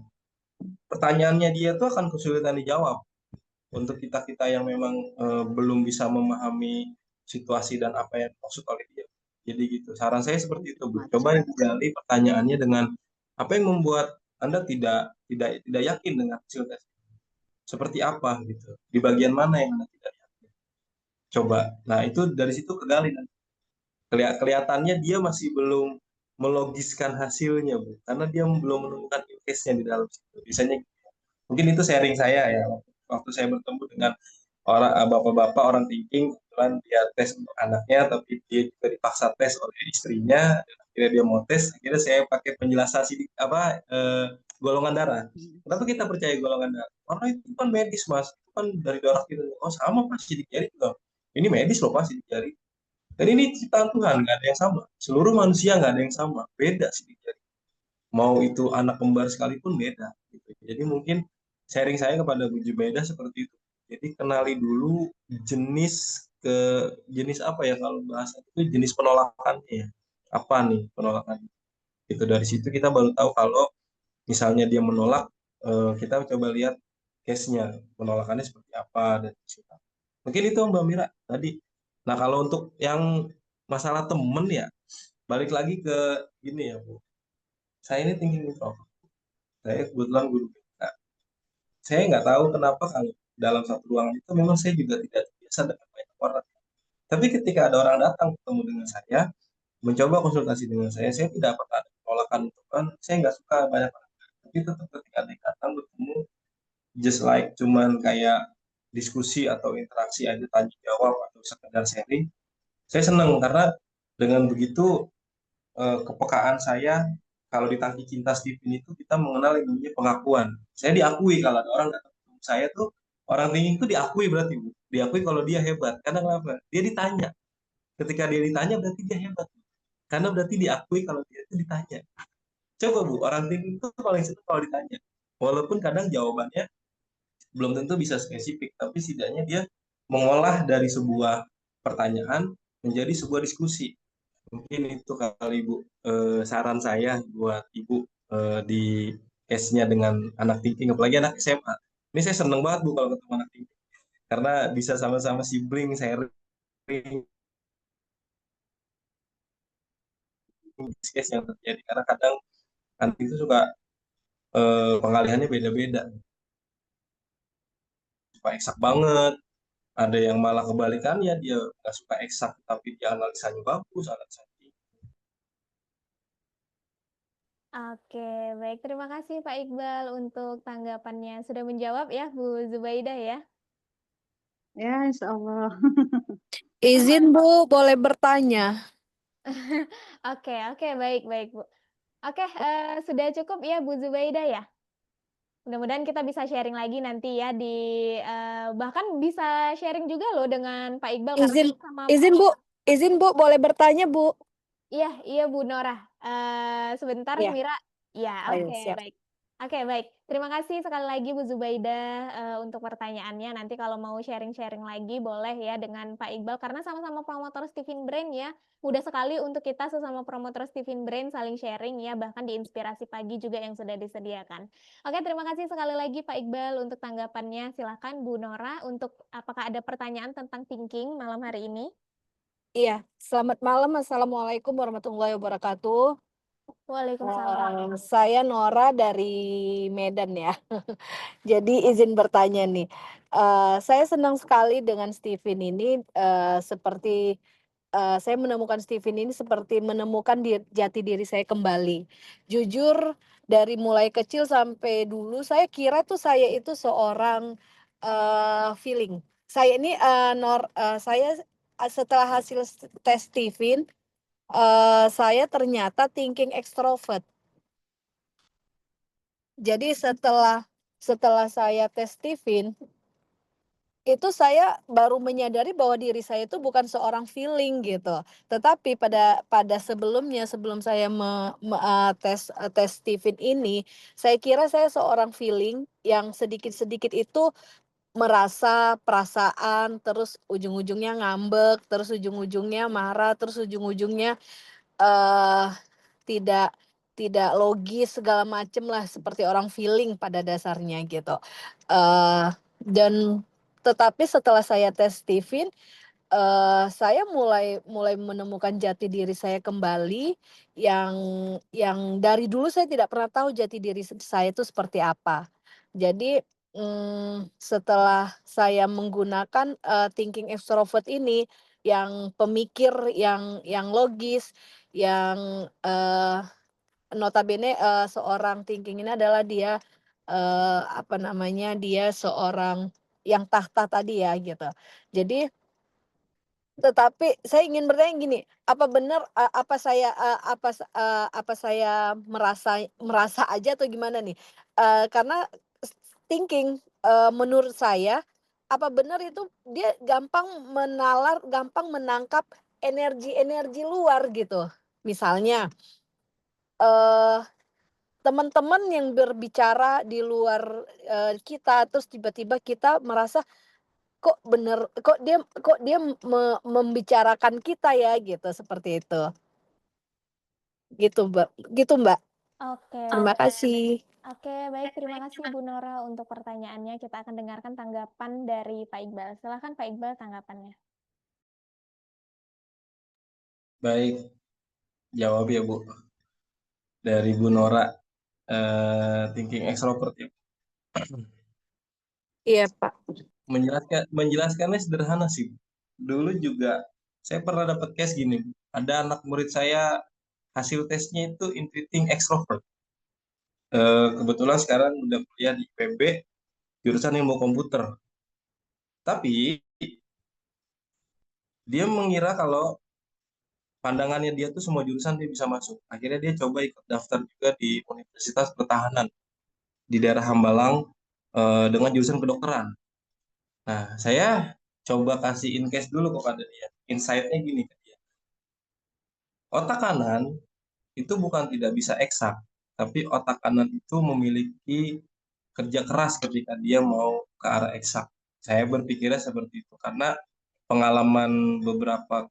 pertanyaannya dia tuh akan kesulitan dijawab. Untuk kita-kita yang memang belum bisa memahami situasi dan apa yang dimaksud oleh dia. Jadi gitu. Saran saya seperti itu, Bu. Coba yang digali pertanyaannya dengan apa yang membuat Anda tidak yakin dengan hasil tes. Seperti apa gitu. Di bagian mana yang Anda tidak yakin. Coba. Nah, itu dari situ kegali nanti. Kelihatannya dia masih belum melogiskan hasilnya, Bu. Karena dia belum menemukan case-nya di dalam situ. Biasanya mungkin itu sharing saya ya. Waktu saya bertemu dengan bapak-bapak orang thinking, kebetulan dia tes untuk anaknya, tapi dia juga dipaksa tes oleh istrinya. Dan akhirnya dia mau tes. Akhirnya saya pakai penjelasan golongan darah. Kenapa kita percaya golongan darah? Karena itu kan medis, Mas. Itu kan dari darah kita. Oh, sama Pak, sidik jari juga. Ini medis loh Pak, sidik jari. Dan ini ciptaan Tuhan, nggak ada yang sama. Seluruh manusia nggak ada yang sama. Beda sidik jari. Mau itu anak kembar sekalipun beda. Gitu. Jadi mungkin sharing saya kepada Bu Jubaida seperti itu. Jadi kenali dulu jenis apa ya kalau bahasa itu, jenis penolakannya ya. Apa nih penolakan? Itu dari situ kita baru tahu kalau misalnya dia menolak, kita coba lihat case-nya, penolakannya seperti apa dan siapa. Mungkin itu Mbak Mira tadi. Nah, kalau untuk yang masalah temen ya, balik lagi ke gini ya Bu. Saya ini thinking introvert. Saya kebetulan guru BK. Saya nggak tahu kenapa kalau dalam satu ruangan itu memang saya juga tidak biasa dengan banyak orang. Tapi ketika ada orang datang ketemu dengan saya, mencoba konsultasi dengan saya tidak pernah ada penolakan untuk kan, saya nggak suka banyak orang. Tapi tetap ketika dia datang bertemu, just like cuman kayak diskusi atau interaksi aja, tanya jawab atau sekedar sharing, saya senang karena dengan begitu kepekaan saya, kalau di Tangki Cinta Steven itu kita mengenal yang namanya pengakuan. Saya diakui kalau ada orang datang ke saya tuh, orang tinggi itu diakui berarti Bu. Diakui kalau dia hebat. Karena kenapa? Dia ditanya. Ketika dia ditanya berarti dia hebat. Karena berarti diakui kalau dia itu ditanya. Coba Bu, orang tinggi itu paling senang kalau ditanya. Walaupun kadang jawabannya belum tentu bisa spesifik, tapi setidaknya dia mengolah dari sebuah pertanyaan menjadi sebuah diskusi. Mungkin itu kali Ibu, saran saya buat Ibu di case-nya dengan anak thinking, apalagi anak SMA. Ini saya seneng banget Bu kalau ketemu anak thinking. Karena bisa sama-sama sibling, sharing case yang terjadi. Karena kadang anak itu suka pengalihannya beda-beda. Suka eksak banget, ada yang malah kebalikannya, dia nggak suka eksak, tapi dia analisanya bagus, analisanya Oke, baik. Terima kasih Pak Iqbal untuk tanggapannya. Sudah menjawab ya Bu Zubaidah ya. Ya, insya Allah. Izin Bu, boleh bertanya? Oke, oke, baik, baik Bu. Oke, sudah cukup ya Bu Zubaidah ya. Mudah-mudahan kita bisa sharing lagi nanti ya bahkan bisa sharing juga loh dengan Pak Iqbal karena Izin, sama izin Bu, boleh bertanya Bu? Iya, iya Bu Norah. Sebentar Ya, Mira. Ya, ayo oke, siap. baik. Oke, baik. Terima kasih sekali lagi Bu Zubaidah untuk pertanyaannya. Nanti kalau mau sharing-sharing lagi boleh ya dengan Pak Iqbal karena sama-sama promotor Steven Brain ya. Mudah sekali untuk kita sesama promotor Steven Brain saling sharing ya, bahkan di inspirasi pagi juga yang sudah disediakan. Oke, terima kasih sekali lagi Pak Iqbal untuk tanggapannya. Silahkan Bu Nora untuk apakah ada pertanyaan tentang thinking malam hari ini? Iya, selamat malam. Assalamualaikum warahmatullahi wabarakatuh. Waalaikumsalam. Saya Nora dari Medan ya. Jadi izin bertanya nih. Saya senang sekali dengan Steven ini, seperti saya menemukan Steven ini seperti menemukan jati diri saya kembali. Jujur dari mulai kecil sampai dulu saya kira tuh saya itu seorang feeling. Saya ini saya setelah hasil tes Steven, saya ternyata thinking extrovert. Jadi setelah saya tes Steven, itu saya baru menyadari bahwa diri saya itu bukan seorang feeling gitu. Tetapi pada sebelumnya, sebelum saya tes Stephen ini, saya kira saya seorang feeling yang sedikit-sedikit itu merasa perasaan, terus ujung-ujungnya ngambek, terus ujung-ujungnya marah, terus ujung-ujungnya, eee, tidak tidak logis segala macem lah, seperti orang feeling pada dasarnya gitu. Eee, dan tetapi setelah saya tes Stephen, saya mulai mulai menemukan jati diri saya kembali yang dari dulu saya tidak pernah tahu jati diri saya itu seperti apa. Jadi, setelah saya menggunakan, thinking extrovert ini, yang pemikir, yang logis, yang, notabene, seorang thinking ini adalah dia, apa namanya, dia seorang yang tahta tadi ya gitu. Jadi tetapi saya ingin bertanya gini, apa benar, apa saya merasa aja atau gimana nih? Karena thinking, menurut saya, apa benar itu dia gampang menangkap energi-energi luar gitu. Misalnya, eee, teman-teman yang berbicara di luar, kita, terus tiba-tiba kita merasa, kok dia membicarakan kita ya gitu, seperti itu. Gitu, Mbak gitu, Mbak. Oke. Terima kasih. Oke, baik. Terima kasih Bu Nora untuk pertanyaannya. Kita akan dengarkan tanggapan dari Pak Iqbal. Silakan Pak Iqbal tanggapannya. Baik, jawab ya Bu. Dari Bu Nora, thinking extrovert ya. Iya, Pak. Menjelaskannya sederhana sih. Dulu juga saya pernah dapat case gini. Ada anak murid saya hasil tesnya itu intuiting extrovert. Kebetulan sekarang udah kuliah di IPB, jurusan ilmu komputer. Tapi dia mengira kalau pandangannya dia tuh semua jurusan dia bisa masuk. Akhirnya dia coba ikut daftar juga di Universitas Pertahanan di daerah Hambalang dengan jurusan kedokteran. Nah, saya coba kasih in case dulu kepada dia. Insight-nya gini ke dia. Otak kanan itu bukan tidak bisa eksak, tapi otak kanan itu memiliki kerja keras ketika dia mau ke arah eksak. Saya berpikirnya seperti itu karena pengalaman beberapa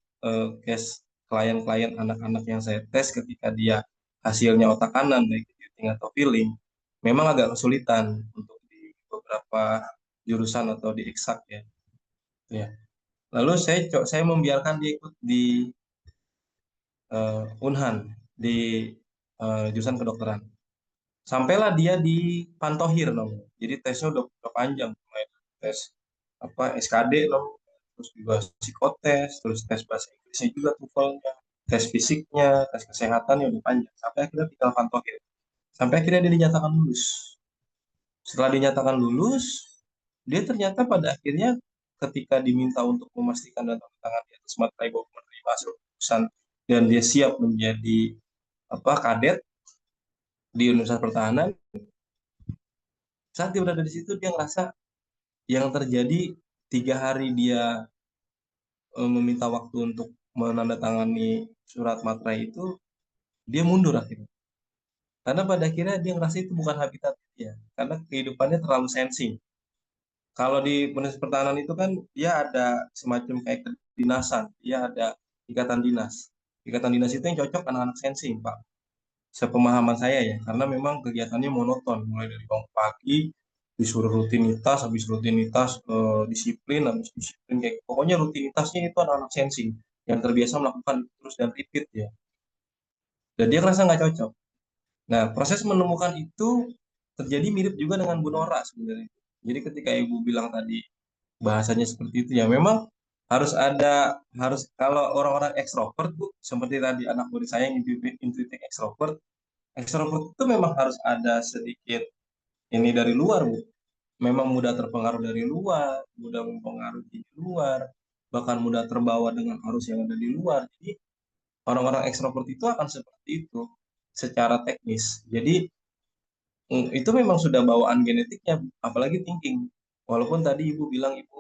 case klien-klien anak-anak yang saya tes ketika dia hasilnya otak kanan baik computing atau feeling memang agak kesulitan untuk di beberapa jurusan atau di eksak ya. Ya. Lalu saya membiarkan dia ikut di Unhan di jurusan kedokteran. Sampailah dia di Pantohir namanya. Jadi tesnya udah panjang, mulai tes apa SKD loh, terus juga psikotes, terus tes bahasa Inggrisnya juga TOEFL-nya, tes fisiknya, tes kesehatannya udah panjang. Sampai akhirnya tinggal Pantohir. Sampai akhirnya dia dinyatakan lulus. Setelah dinyatakan lulus, dia ternyata pada akhirnya ketika diminta untuk memastikan dan tanda tangan di atas materai bahwa menerima hasil keputusan dan dia siap menjadi kadet di Universitas Pertahanan, saat dia berada di situ dia ngerasa yang terjadi 3 hari dia meminta waktu untuk menandatangani surat materai itu, dia mundur akhirnya. Karena pada akhirnya dia ngerasa itu bukan habitat dia, karena kehidupannya terlalu sensing. Kalau di Universitas Pertahanan itu kan dia ada semacam kayak kedinasan, dia ada ikatan dinas. Ikatan dinas itu yang cocok anak-anak sensing, Pak. Sepemahaman saya ya, karena memang kegiatannya monoton, mulai dari bangun pagi, disuruh rutinitas, habis rutinitas disiplin, habis disiplin kayak pokoknya rutinitasnya itu anak-anak sensing yang terbiasa melakukan terus dan repeat ya. Dan dia ngerasa nggak cocok. Nah, proses menemukan itu terjadi mirip juga dengan Bu Nora sebenarnya. Jadi ketika Ibu bilang tadi bahasanya seperti itu ya memang harus kalau orang-orang ekstrovert Bu, seperti tadi anak murid saya yang intuitif ekstrovert, ekstrovert itu memang harus ada sedikit ini dari luar Bu. Memang mudah terpengaruh dari luar, mudah mempengaruhi di luar, bahkan mudah terbawa dengan arus yang ada di luar. Jadi orang-orang ekstrovert itu akan seperti itu secara teknis. Jadi itu memang sudah bawaan genetiknya, apalagi thinking. Walaupun tadi Ibu bilang Ibu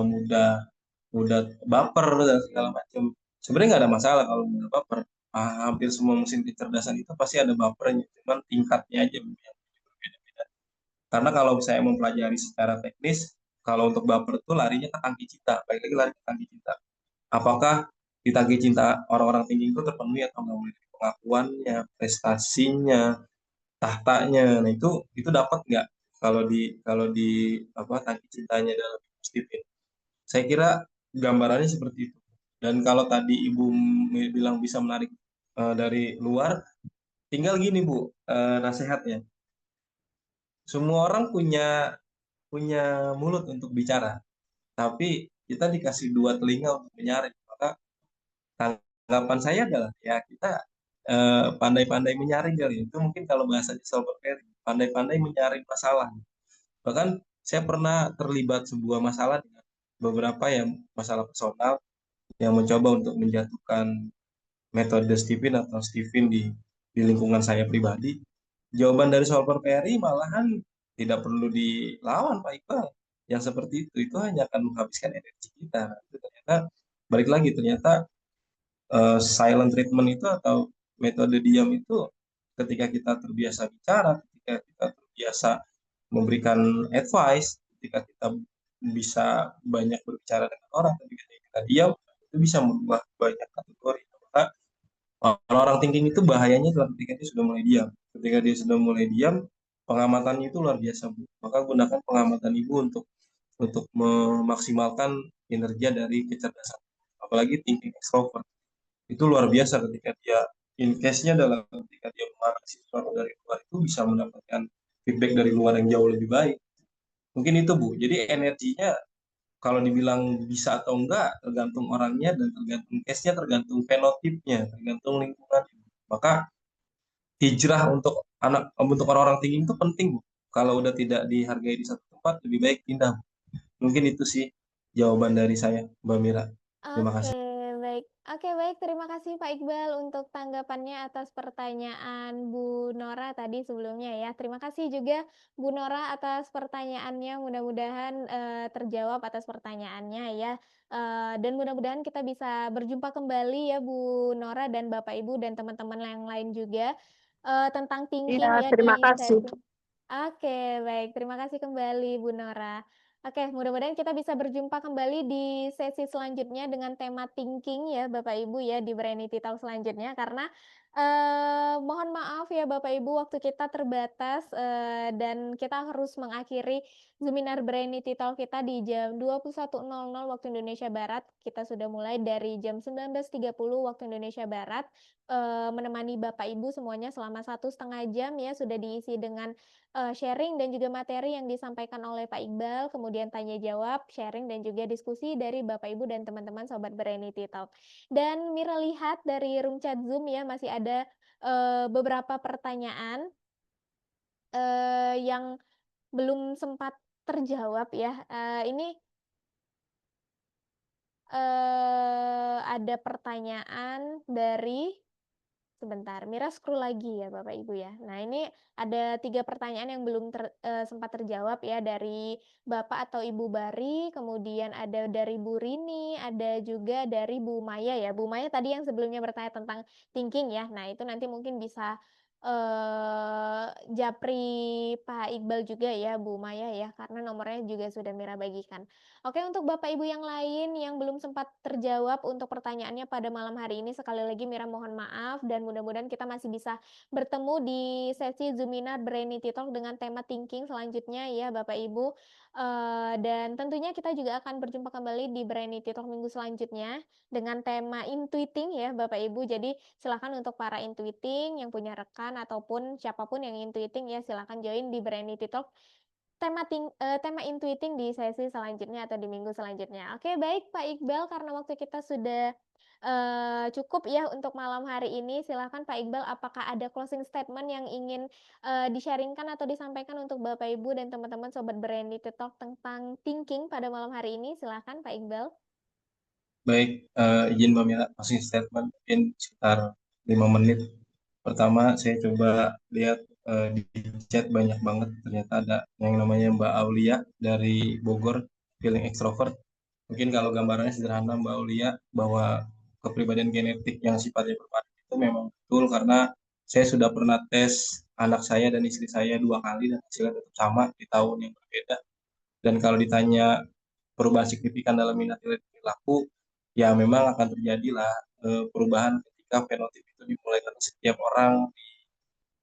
mudah mudah baper dan segala macam. Sebenarnya nggak ada masalah kalau mudah baper. Hampir semua mesin kecerdasan itu pasti ada bapernya, cuman tingkatnya aja yang berbeda-beda. Karena kalau saya mempelajari secara teknis, kalau untuk baper itu larinya ke tangki cinta, baik lagi lari ke tangki cinta. Apakah di tangki cinta orang-orang tinggi itu terpenuhi atau nggak, mulai dari pengakuannya, prestasinya, tahtanya. Nah itu dapat nggak kalau di apa tangki cintanya dalam Stephen? Saya kira gambarannya seperti itu. Dan kalau tadi Ibu bilang bisa menarik dari luar, tinggal gini Bu, nasihatnya. Semua orang punya punya mulut untuk bicara, tapi kita dikasih dua telinga untuk menyaring. Maka tanggapan saya adalah ya kita pandai-pandai menyaring kali. Itu mungkin kalau bahasanya Solver Perry, pandai-pandai menyaring masalah. Bahkan saya pernah terlibat sebuah masalah dengan beberapa yang masalah personal yang mencoba untuk menjatuhkan metode Stephen atau Stephen di lingkungan saya pribadi. Jawaban dari Solver Perry malahan tidak perlu dilawan Pak Iqbal. Yang seperti itu hanya akan menghabiskan energi kita. Itu ternyata balik lagi, ternyata silent treatment itu atau metode diam itu ketika kita terbiasa bicara, ketika kita terbiasa memberikan advice, ketika kita bisa banyak berbicara dengan orang, tapi ketika kita diam, itu bisa merubah banyak kategori. Maka orang-orang thinking itu bahayanya adalah ketika dia sudah mulai diam. Ketika dia sudah mulai diam, pengamatannya itu luar biasa, Bu. Maka gunakan pengamatan Ibu untuk memaksimalkan kinerja dari kecerdasan. Apalagi thinking extrovert. Itu luar biasa ketika dia, in case-nya adalah ketika dia mengatasi sesuatu dari luar itu bisa mendapatkan feedback dari luar yang jauh lebih baik. Mungkin itu Bu. Jadi energinya kalau dibilang bisa atau enggak tergantung orangnya dan tergantung case-nya, tergantung fenotipnya, tergantung lingkungan. Maka hijrah untuk orang-orang tinggi itu penting Bu. Kalau udah tidak dihargai di satu tempat, lebih baik pindah Bu. Mungkin itu sih jawaban dari saya, Mbak Mira. Terima Oke, kasih. baik. Oke, baik. Terima kasih Pak Iqbal untuk tanggapannya atas pertanyaan Bu Nora tadi sebelumnya ya. Terima kasih juga Bu Nora atas pertanyaannya. Mudah-mudahan terjawab atas pertanyaannya ya. Dan mudah-mudahan kita bisa berjumpa kembali ya Bu Nora dan Bapak Ibu dan teman-teman yang lain juga tentang Iya, thinking ya terima di kasih. sesi. Oke, baik. Terima kasih kembali Bu Nora. Oke, mudah-mudahan kita bisa berjumpa kembali di sesi selanjutnya dengan tema thinking ya Bapak Ibu ya di Brainity Talk selanjutnya karena mohon maaf ya Bapak Ibu waktu kita terbatas dan kita harus mengakhiri seminar Brainity Talk kita di jam 21.00 waktu Indonesia Barat. Kita sudah mulai dari jam 19.30 waktu Indonesia Barat menemani Bapak Ibu semuanya selama 1,5 jam ya sudah diisi dengan sharing dan juga materi yang disampaikan oleh Pak Iqbal, kemudian tanya jawab, sharing dan juga diskusi dari Bapak Ibu dan teman-teman Sobat Brainity Talk. Dan Mira lihat dari room chat Zoom ya masih ada beberapa pertanyaan yang belum sempat terjawab ya. Ini ada pertanyaan dari sebentar, Mira scroll lagi ya Bapak Ibu ya. Nah ini ada 3 pertanyaan yang belum sempat terjawab ya dari Bapak atau Ibu Bari, kemudian ada dari Bu Rini, ada juga dari Bu Maya ya. Bu Maya tadi yang sebelumnya bertanya tentang thinking ya. Nah itu nanti mungkin bisa japri Pak Iqbal juga ya Bu Maya ya, karena nomornya juga sudah Mira bagikan. Oke, untuk Bapak Ibu yang lain yang belum sempat terjawab untuk pertanyaannya pada malam hari ini, sekali lagi Mira mohon maaf dan mudah-mudahan kita masih bisa bertemu di sesi Zoominar Brainity Talk dengan tema thinking selanjutnya ya Bapak Ibu. Dan tentunya kita juga akan berjumpa kembali di Brainity Talk minggu selanjutnya dengan tema intuiting ya Bapak Ibu. Jadi silakan untuk para intuiting yang punya rekan ataupun siapapun yang intuiting ya silakan join di Brainity Talk tema intuiting di sesi selanjutnya atau di minggu selanjutnya. Oke, baik Pak Iqbal, karena waktu kita sudah cukup ya untuk malam hari ini. Silakan Pak Iqbal, apakah ada closing statement yang ingin di-sharing-kan atau disampaikan untuk Bapak Ibu dan teman-teman Sobat Brainity Talk tentang thinking pada malam hari ini? Silakan Pak Iqbal. Baik, izin Mbak Mira closing statement mungkin sekitar 5 menit. Pertama, saya coba lihat di chat banyak banget ternyata ada yang namanya Mbak Aulia dari Bogor, feeling extrovert. Mungkin kalau gambarannya sederhana Mbak Aulia, bahwa kepribadian genetik yang sifatnya berbeda itu memang betul, karena saya sudah pernah tes anak saya dan istri saya 2 kali dan hasilnya tetap sama di tahun yang berbeda. Dan kalau ditanya perubahan signifikan dalam minat nilai perilaku, ya memang akan terjadilah perubahan ketika fenotip itu dimulai, karena setiap orang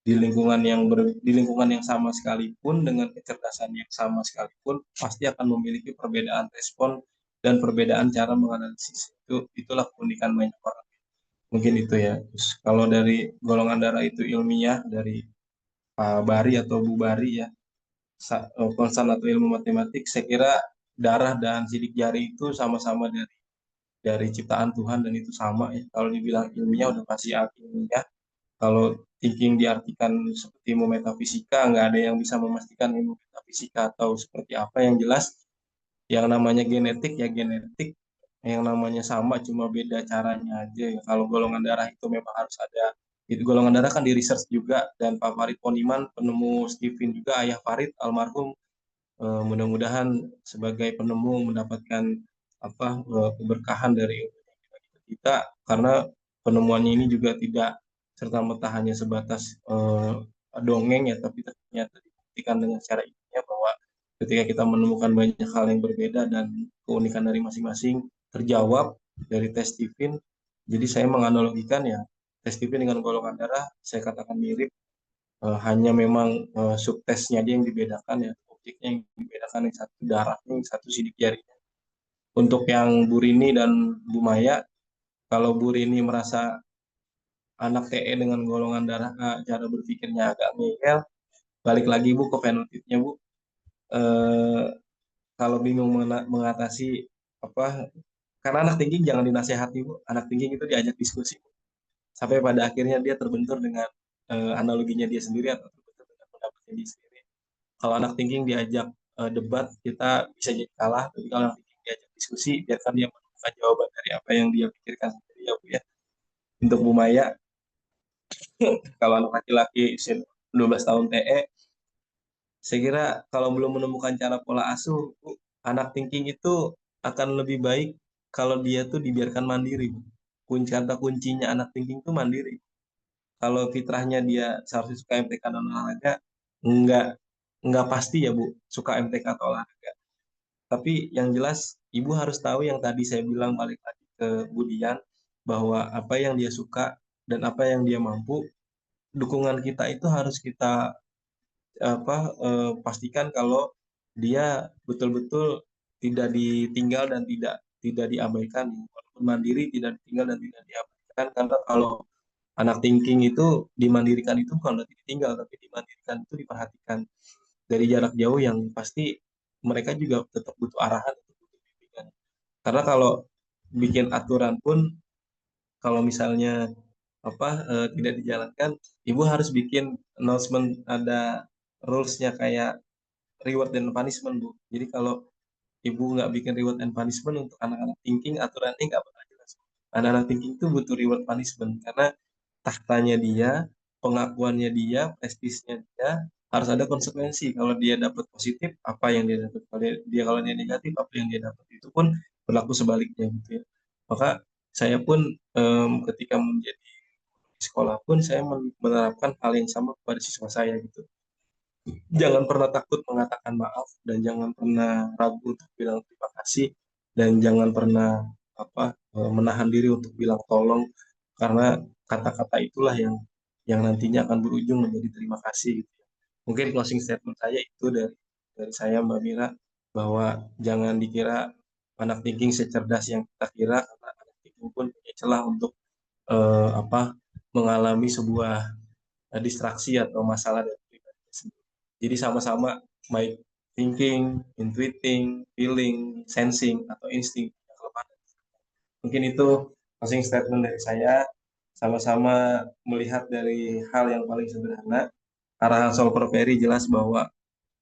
di lingkungan yang sama sekalipun dengan kecerdasan yang sama sekalipun pasti akan memiliki perbedaan respon dan perbedaan cara menganalisis. Itulah keunikan banyak orang. Mungkin itu ya. Terus kalau dari golongan darah itu ilmiah dari Pak Bari atau Bu Bari ya, konsen atau ilmu matematik, saya kira darah dan sidik jari itu sama-sama dari ciptaan Tuhan dan itu sama ya. Kalau dibilang ilmiah udah pasti ilmiah. Kalau thinking diartikan seperti ilmu metafisika, nggak ada yang bisa memastikan ilmu metafisika atau seperti apa. Yang jelas, yang namanya genetik ya genetik, yang namanya sama cuma beda caranya aja. Kalau golongan darah itu memang harus ada. Itu golongan darah kan di research juga, dan Pak Farid Poniman, penemu Stephen juga, ayah Farid almarhum, mudah-mudahan sebagai penemu mendapatkan keberkahan dari kita, karena penemuannya ini juga tidak serta-merta hanya sebatas dongeng ya, tapi ternyata dibuktikan dengan secara ilmiah bahwa ketika kita menemukan banyak hal yang berbeda dan keunikan dari masing-masing terjawab dari tes Stephen. Jadi saya menganalogikan ya, tes Stephen dengan golongan darah saya katakan mirip, hanya memang subtesnya dia yang dibedakan ya, objeknya yang dibedakan, yang satu darahnya, yang satu sidik jari. Untuk yang Bu Rini dan Bu Maya, kalau Bu Rini merasa anak TE dengan golongan darah A cara berpikirnya agak ngeyel, balik lagi Bu ke fenotipnya Bu. Kalau bingung mengatasi apa, karena anak thinking jangan dinasehati Bu, anak thinking itu diajak diskusi sampai pada akhirnya dia terbentur dengan analoginya dia sendiri atau terbentur dengan pendapatnya dia sendiri. Kalau anak thinking diajak debat, kita bisa jadi kalah, tapi kalau anak thinking diajak diskusi, biarkan dia menemukan jawaban dari apa yang dia pikirkan sendiri ya Bu ya. Untuk Bu Maya, kalau anak laki-laki usia 12 tahun TE, saya kira kalau belum menemukan cara pola asuh, anak thinking itu akan lebih baik kalau dia tuh dibiarkan mandiri. Kata kuncinya anak thinking itu mandiri. Kalau fitrahnya dia seharusnya suka MTK dan olahraga, enggak enggak pasti ya Bu suka MTK atau olahraga. Tapi yang jelas ibu harus tahu yang tadi saya bilang, balik lagi ke Budian, bahwa apa yang dia suka dan apa yang dia mampu, dukungan kita itu harus kita pastikan kalau dia betul-betul tidak ditinggal dan tidak diabaikan, walaupun mandiri tidak ditinggal dan tidak diabaikan. Karena kalau anak thinking itu dimandirikan itu bukan berarti ditinggal, tapi dimandirikan itu diperhatikan dari jarak jauh, yang pasti mereka juga tetap butuh arahan, butuh bimbingan. Karena kalau bikin aturan pun, kalau misalnya tidak dijalankan, ibu harus bikin announcement, ada rules-nya kayak reward dan punishment Bu. Jadi kalau ibu nggak bikin reward and punishment untuk anak-anak thinking, aturannya nggak bakal jelas. Anak-anak thinking itu butuh reward punishment, karena tahtanya dia, pengakuannya dia, prestisnya dia, harus ada konsekuensi. Kalau dia dapat positif, apa yang dia dapat. Kalau dia negatif, apa yang dia dapat. Itu pun berlaku sebaliknya gitu ya. Maka saya pun ketika menjadi sekolah pun saya menerapkan hal yang sama kepada siswa saya gitu. Jangan pernah takut mengatakan maaf, dan jangan pernah ragu untuk bilang terima kasih, dan jangan pernah menahan diri untuk bilang tolong, karena kata-kata itulah yang nantinya akan berujung menjadi terima kasih gitu. Mungkin closing statement saya itu dari saya Mbak Mira, bahwa jangan dikira anak thinking secerdas yang kita kira, karena anak thinking pun punya celah untuk mengalami sebuah distraksi atau masalah dari pribadinya sendiri. Jadi sama-sama baik thinking, intuiting, feeling, sensing, atau insting. Mungkin itu closing statement dari saya. Sama-sama melihat dari hal yang paling sederhana, arahan Solver Perry jelas bahwa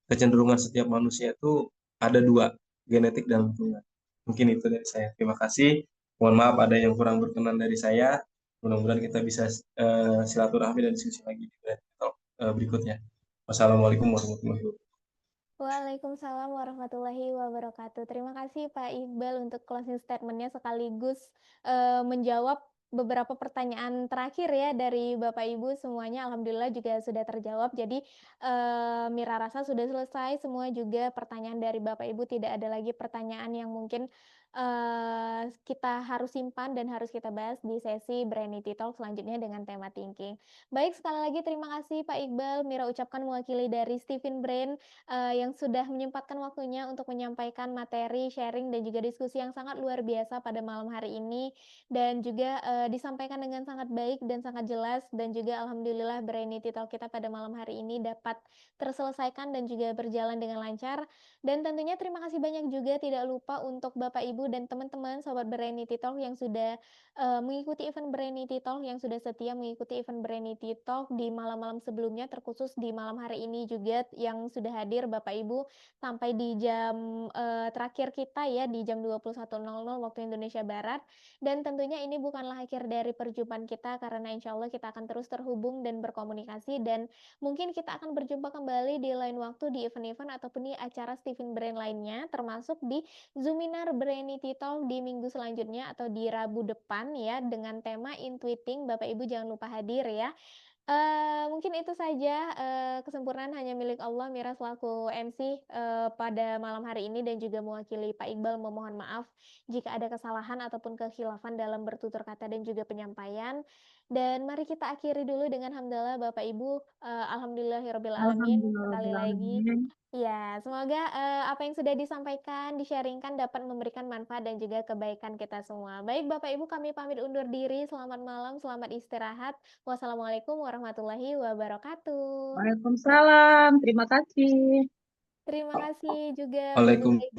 kecenderungan setiap manusia itu ada dua, genetik dan lingkungan. Mungkin itu dari saya. Terima kasih. Mohon maaf ada yang kurang berkenan dari saya. Mudah-mudahan kita bisa silaturahmi dan diskusi lagi di berikutnya. Wassalamualaikum warahmatullahi wabarakatuh. Waalaikumsalam warahmatullahi wabarakatuh. Terima kasih Pak Iqbal untuk closing statement-nya sekaligus menjawab beberapa pertanyaan terakhir ya dari Bapak Ibu semuanya. Alhamdulillah juga sudah terjawab. Jadi Mira rasa sudah selesai semua juga pertanyaan dari Bapak Ibu. Tidak ada lagi pertanyaan yang mungkin kita harus simpan dan harus kita bahas di sesi Brainity Talk selanjutnya dengan tema thinking. Baik, sekali lagi terima kasih Pak Iqbal. Mira ucapkan mewakili dari Stephen Brain yang sudah menyempatkan waktunya untuk menyampaikan materi, sharing, dan juga diskusi yang sangat luar biasa pada malam hari ini. Dan juga disampaikan dengan sangat baik dan sangat jelas. Dan juga Alhamdulillah Brainity Talk kita pada malam hari ini dapat terselesaikan dan juga berjalan dengan lancar. Dan tentunya terima kasih banyak juga tidak lupa untuk Bapak Ibu dan teman-teman Sobat Brainity Talk yang sudah mengikuti event Brainity Talk, yang sudah setia mengikuti event Brainity Talk di malam-malam sebelumnya, terkhusus di malam hari ini juga yang sudah hadir Bapak Ibu sampai di jam terakhir kita ya di jam 21.00 waktu Indonesia Barat. Dan tentunya ini bukanlah akhir dari perjumpaan kita karena insya Allah kita akan terus terhubung dan berkomunikasi dan mungkin kita akan berjumpa kembali di lain waktu di event-event ataupun di acara Stephen Brain lainnya termasuk di Zoominar Brainity Talk di minggu selanjutnya atau di Rabu depan ya dengan tema Intuiting. Bapak Ibu jangan lupa hadir ya. Mungkin itu saja, kesempurnaan hanya milik Allah. Mira selaku MC pada malam hari ini dan juga mewakili Pak Iqbal memohon maaf jika ada kesalahan ataupun kekhilafan dalam bertutur kata dan juga penyampaian. Dan mari kita akhiri dulu dengan hamdalah Bapak Ibu, alhamdulillahirabbil alamin. Sekali lagi Alhamdulillahirobbilalamin. ya, semoga apa yang sudah disampaikan, di-sharingkan dapat memberikan manfaat dan juga kebaikan kita semua. Baik Bapak Ibu, kami pamit undur diri. Selamat malam, selamat istirahat. Wassalamualaikum warahmatullahi wabarakatuh. Waalaikumsalam. Terima kasih. Terima kasih juga Waalaikumsalam. Bunda